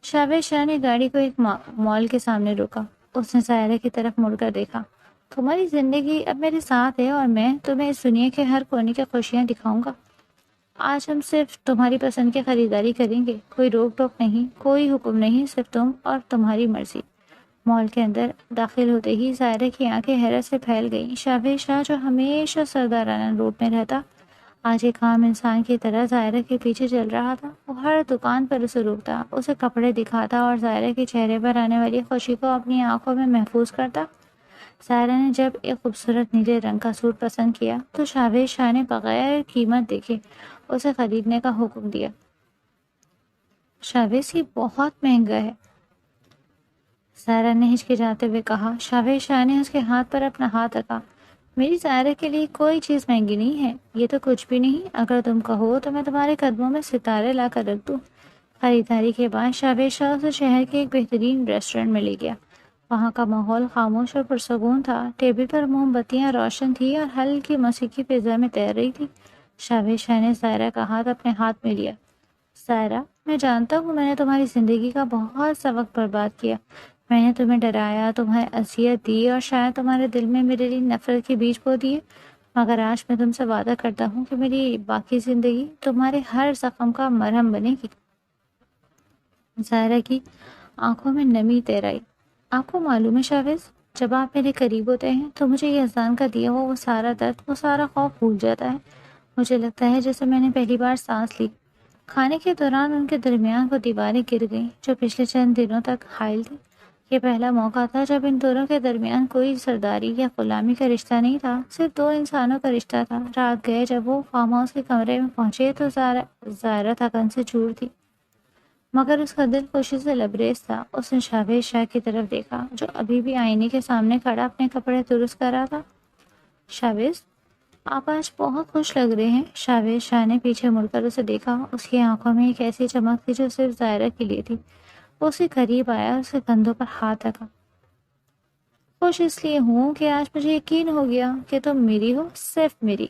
شاویز شاہ نے گاڑی کو ایک مال کے سامنے روکا. اس نے سائرہ کی طرف مڑ کر دیکھا. تمہاری زندگی اب میرے ساتھ ہے اور میں تمہیں اس دنیا کے ہر کونے کی خوشیاں دکھاؤں گا. آج ہم صرف تمہاری پسند کی خریداری کریں گے. کوئی روک ٹوک نہیں, کوئی حکم نہیں, صرف تم اور تمہاری مرضی. مال کے اندر داخل ہوتے ہی سائرہ کی آنکھیں حیرت سے پھیل گئیں. شاویز شاہ جو ہمیشہ سردارانہ روپ میں رہتا, آج ایک عام انسان کی طرح زائرہ کے پیچھے چل رہا تھا. وہ ہر دکان پر اسے روکتا, اسے کپڑے دکھاتا اور زائرہ کے چہرے پر آنے والی خوشی کو اپنی آنکھوں میں محفوظ کرتا. زائرہ نے جب ایک خوبصورت نیلے رنگ کا سوٹ پسند کیا تو شاویز شاہ نے بغیر قیمت دیکھے اسے خریدنے کا حکم دیا. شاویز یہ بہت مہنگا ہے, زائرہ نے ہچکچاتے ہوئے کہا. شاویز شاہ نے اس کے ہاتھ پر اپنا ہاتھ رکھا. میری زائرہ کے لیے کوئی چیز مہنگی نہیں ہے. یہ تو کچھ بھی نہیں. اگر تم کہو تو میں تمہارے قدموں میں ستارے لا کر رکھ دوں. خریداری کے بعد شاویز شاہ اسے شہر کے ایک بہترین ریسٹورینٹ میں لے گیا. وہاں کا ماحول خاموش اور پرسکون تھا. ٹیبل پر موم بتیاں روشن تھیں اور ہلکی موسیقی فضا میں تیر رہی تھی. شاویز شاہ نے زائرہ کا ہاتھ اپنے ہاتھ میں لیا. زائرہ, میں جانتا ہوں میں نے تمہاری زندگی کا بہت سا وقت برباد کیا. میں نے تمہیں ڈرایا, تمہیں اذیت دی اور شاید تمہارے دل میں میرے لیے نفرت کے بیج بو دیے, مگر آج میں تم سے وعدہ کرتا ہوں کہ میری باقی زندگی تمہارے ہر زخم کا مرہم بنے گی. زائرہ کی آنکھوں میں نمی تیر آئی. آپ کو معلوم ہے شاویز, جب آپ میرے قریب ہوتے ہیں تو مجھے یزدان کا دیا ہوا وہ سارا درد, وہ سارا خوف بھول جاتا ہے. مجھے لگتا ہے جیسے میں نے پہلی بار سانس لی. کھانے کے دوران ان کے درمیان وہ دیواریں گر گئیں جو پچھلے چند دنوں تک حائل تھی. یہ پہلا موقع تھا جب ان دونوں کے درمیان کوئی سرداری یا غلامی کا رشتہ نہیں تھا, صرف دو انسانوں کا رشتہ تھا. رات گئے جب وہ فارم ہاؤس کے کمرے میں پہنچے تو زائرہ تھکن سے چور تھی, مگر اس کا دل خوشی سے لبریز تھا. اس نے شاویز شاہ کی طرف دیکھا جو ابھی بھی آئینے کے سامنے کھڑا اپنے کپڑے درست کر رہا تھا. شاویز, آپ آج بہت خوش لگ رہے ہیں. شاویز شاہ نے پیچھے مڑ کر اسے دیکھا. اس کی آنکھوں میں ایک ایسی چمک تھی جو صرف زائرہ کے لیے تھی. وہ اسے قریب آیا, اس کے کندھوں پر ہاتھ رکھا. خوش اس لیے ہوں کہ آج مجھے یقین ہو گیا کہ تم میری ہو, صرف میری.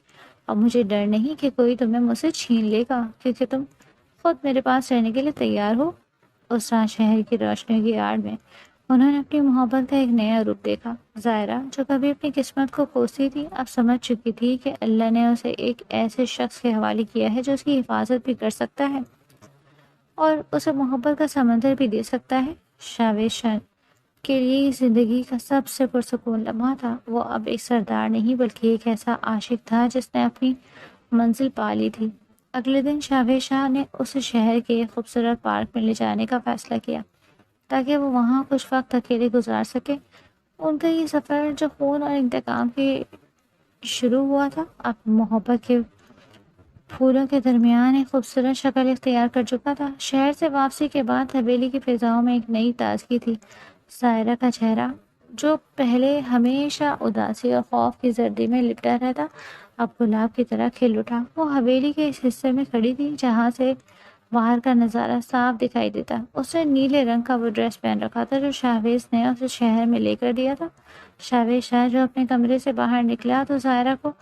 اب مجھے ڈر نہیں کہ کوئی تمہیں مجھ سے چھین لے گا, کیونکہ تم خود میرے پاس رہنے کے لیے تیار ہو. اس رات شہر کی روشنی کی آڑ میں انہوں نے اپنی محبت کا ایک نیا روپ دیکھا. زائرہ, جو کبھی اپنی قسمت کو کوستی تھی, اب سمجھ چکی تھی کہ اللہ نے اسے ایک ایسے شخص کے حوالے کیا ہے جو اس کی حفاظت بھی کر سکتا ہے اور اسے محبت کا سمندر بھی دے سکتا ہے. شاویز شاہ کے لیے زندگی کا سب سے پرسکون لمحہ تھا. وہ اب ایک سردار نہیں بلکہ ایک ایسا عاشق تھا جس نے اپنی منزل پا لی تھی. اگلے دن شاویز شاہ نے اسے شہر کے ایک خوبصورت پارک میں لے جانے کا فیصلہ کیا تاکہ وہ وہاں کچھ وقت اکیلے گزار سکے. ان کا یہ سفر جو خون اور انتقام کے شروع ہوا تھا, اب محبت کے پھولوں کے درمیان ایک خوبصورت شکل اختیار کر چکا تھا. شہر سے واپسی کے بعد حویلی کی فضاؤں میں ایک نئی تازگی تھی. زائرہ کا چہرہ, جو پہلے ہمیشہ اداسی اور خوف کی زردی میں لپٹا رہتا, اب گلاب کی طرح کھل اٹھا. وہ حویلی کے اس حصے میں کھڑی تھی جہاں سے باہر کا نظارہ صاف دکھائی دیتا. اس نے نیلے رنگ کا وہ ڈریس پہن رکھا تھا جو شاویز نے اسے شہر میں لے کر دیا تھا. شاویز شاہ جو اپنے کمرے سے باہر نکلا تو زائرہ کو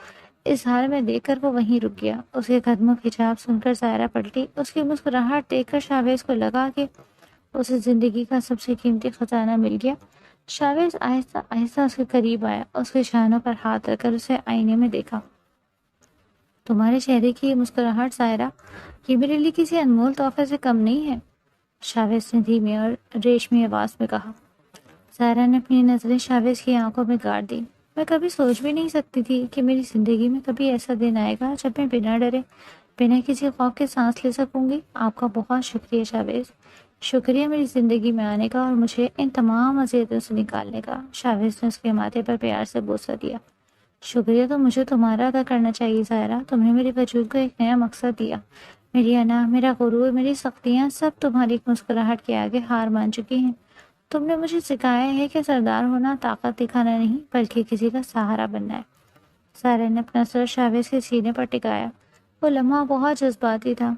اس حال میں دیکھ کر وہ وہیں رک گیا. اس کے قدموں کی چھاپ سن کر زائرہ پلٹی. اس کی مسکراہٹ دیکھ کر شاویز کو لگا کہ اسے زندگی کا سب سے قیمتی خزانہ مل گیا. شاویز آہستہ آہستہ اس کے قریب آیا, اس کے شانوں پر ہاتھ رکھ کر اسے آئینے میں دیکھا. تمہارے چہرے کی یہ مسکراہٹ زائرہ, یہ میرے لیے کسی انمول تحفے سے کم نہیں ہے, شاویز نے دھیمی اور ریشمی آواز میں کہا. زائرہ نے اپنی نظریں شاویز کی آنکھوں میں گاڑ دی. میں کبھی سوچ بھی نہیں سکتی تھی کہ میری زندگی میں کبھی ایسا دن آئے گا جب میں بنا ڈرے, بنا کسی خوف کے سانس لے سکوں گی. آپ کا بہت شکریہ شاویز, شکریہ میری زندگی میں آنے کا اور مجھے ان تمام اذیتوں سے نکالنے کا. شاویز نے اس کے ماتھے پر پیار سے بوسہ دیا. شکریہ تو مجھے تمہارا ادا کرنا چاہیے زائرہ. تم نے میرے وجود کو ایک نیا مقصد دیا. میری انا, میرا غرور, میری سختیاں سب تمہاری ایک مسکراہٹ کے آگے ہار مان چکی ہیں. تم نے مجھے سکھایا ہے کہ سردار ہونا طاقت دکھانا نہیں بلکہ کسی کا سہارا بننا ہے. زائرہ نے اپنا سر شاویز کے سینے پر ٹکایا. وہ لمحہ بہت جذباتی تھا.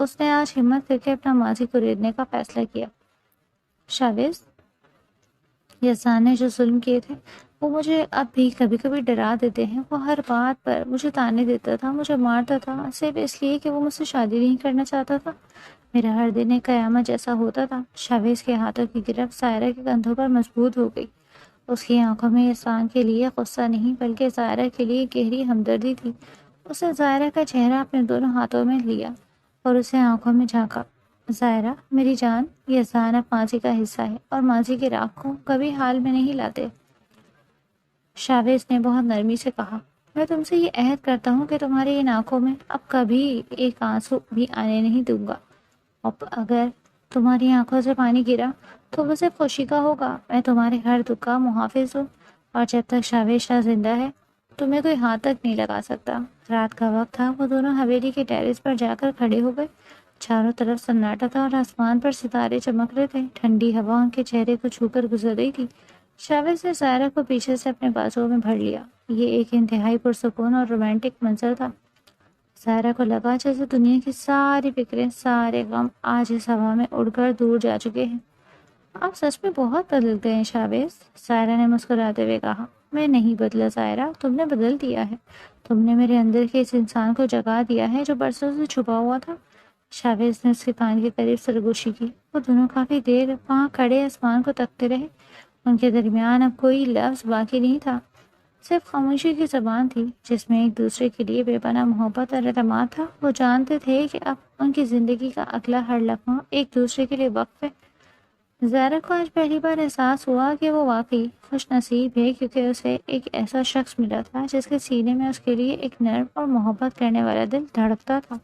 اس نے آج ہمت کر کے اپنا ماضی کو ریدنے کا فیصلہ کیا. شاویز, یسان نے جو ظلم کیے تھے وہ مجھے اب بھی کبھی کبھی ڈرا دیتے ہیں۔ وہ ہر بات پر مجھے طعنے دیتا تھا، مجھے مارتا تھا، صرف اس لیے کہ وہ مجھ سے شادی نہیں کرنا چاہتا تھا۔ میرا ہر دن ایک قیامت جیسا ہوتا تھا۔ شاویز کے ہاتھوں کی گرفت سائرہ کے کندھوں پر مضبوط ہو گئی۔ اس کی آنکھوں میں یسان کے لیے غصہ نہیں بلکہ زائرہ کے لیے گہری ہمدردی تھی۔ اس نے زائرہ کا چہرہ اپنے دونوں ہاتھوں میں لیا اور اسے آنکھوں میں جھانکا۔ زائرہ میری جان، یسان اب ماضی کا حصہ ہے اور ماضی کے راگ کو کبھی حال میں نہیں لاتے۔ شاویز نے بہت نرمی سے کہا، میں تم سے یہ عہد کرتا ہوں کہ تمہاری ان آنکھوں میں اب کبھی ایک آنسو بھی آنے نہیں دوں گا، اور اگر تمہاری آنکھوں سے پانی گرا تو وہ صرف خوشی کا ہوگا۔ میں تمہارے ہر دکھ کا محافظ ہوں، اور جب تک شاویز شاہ زندہ ہے تمہیں کوئی ہاتھ تک نہیں لگا سکتا۔ رات کا وقت تھا۔ وہ دونوں حویلی کے ٹیرس پر جا کر کھڑے ہو گئے۔ چاروں طرف سناٹا تھا اور آسمان پر ستارے چمک رہے تھے۔ ٹھنڈی ہوا ان کے چہرے کو چھو کر گزر رہی تھی۔ شاویز نے زائرہ کو پیچھے سے اپنے بازوؤں میں بھر لیا۔ یہ ایک انتہائی پرسکون اور رومانٹک منظر تھا۔ زائرہ کو لگا جیسے دنیا کی ساری فکریں، سارے غم آج اس ہوا میں اڑ کر دور جا چکے ہیں۔ آپ سچ میں بہت بدل گئے ہیں شاویز، زائرہ نے مسکراتے ہوئے کہا۔ میں نہیں بدلا زائرہ، تم نے بدل دیا ہے۔ تم نے میرے اندر کے اس انسان کو جگا دیا ہے جو برسوں سے چھپا ہوا تھا۔ شاویز نے اس کے کان کے قریب سرگوشی کی۔ وہ دونوں کافی دیر وہاں کھڑے آسمان کو تکتے رہے۔ ان کے درمیان اب کوئی لفظ باقی نہیں تھا، صرف خاموشی کی زبان تھی جس میں ایک دوسرے کے لیے بے پناہ محبت اور اعتماد تھا۔ وہ جانتے تھے کہ اب ان کی زندگی کا اگلا ہر لمحہ ایک دوسرے کے لیے وقف ہے۔ زائرہ کو آج پہلی بار احساس ہوا کہ وہ واقعی خوش نصیب ہے، کیونکہ اسے ایک ایسا شخص ملا تھا جس کے سینے میں اس کے لیے ایک نرم اور محبت کرنے والا دل دھڑکتا تھا۔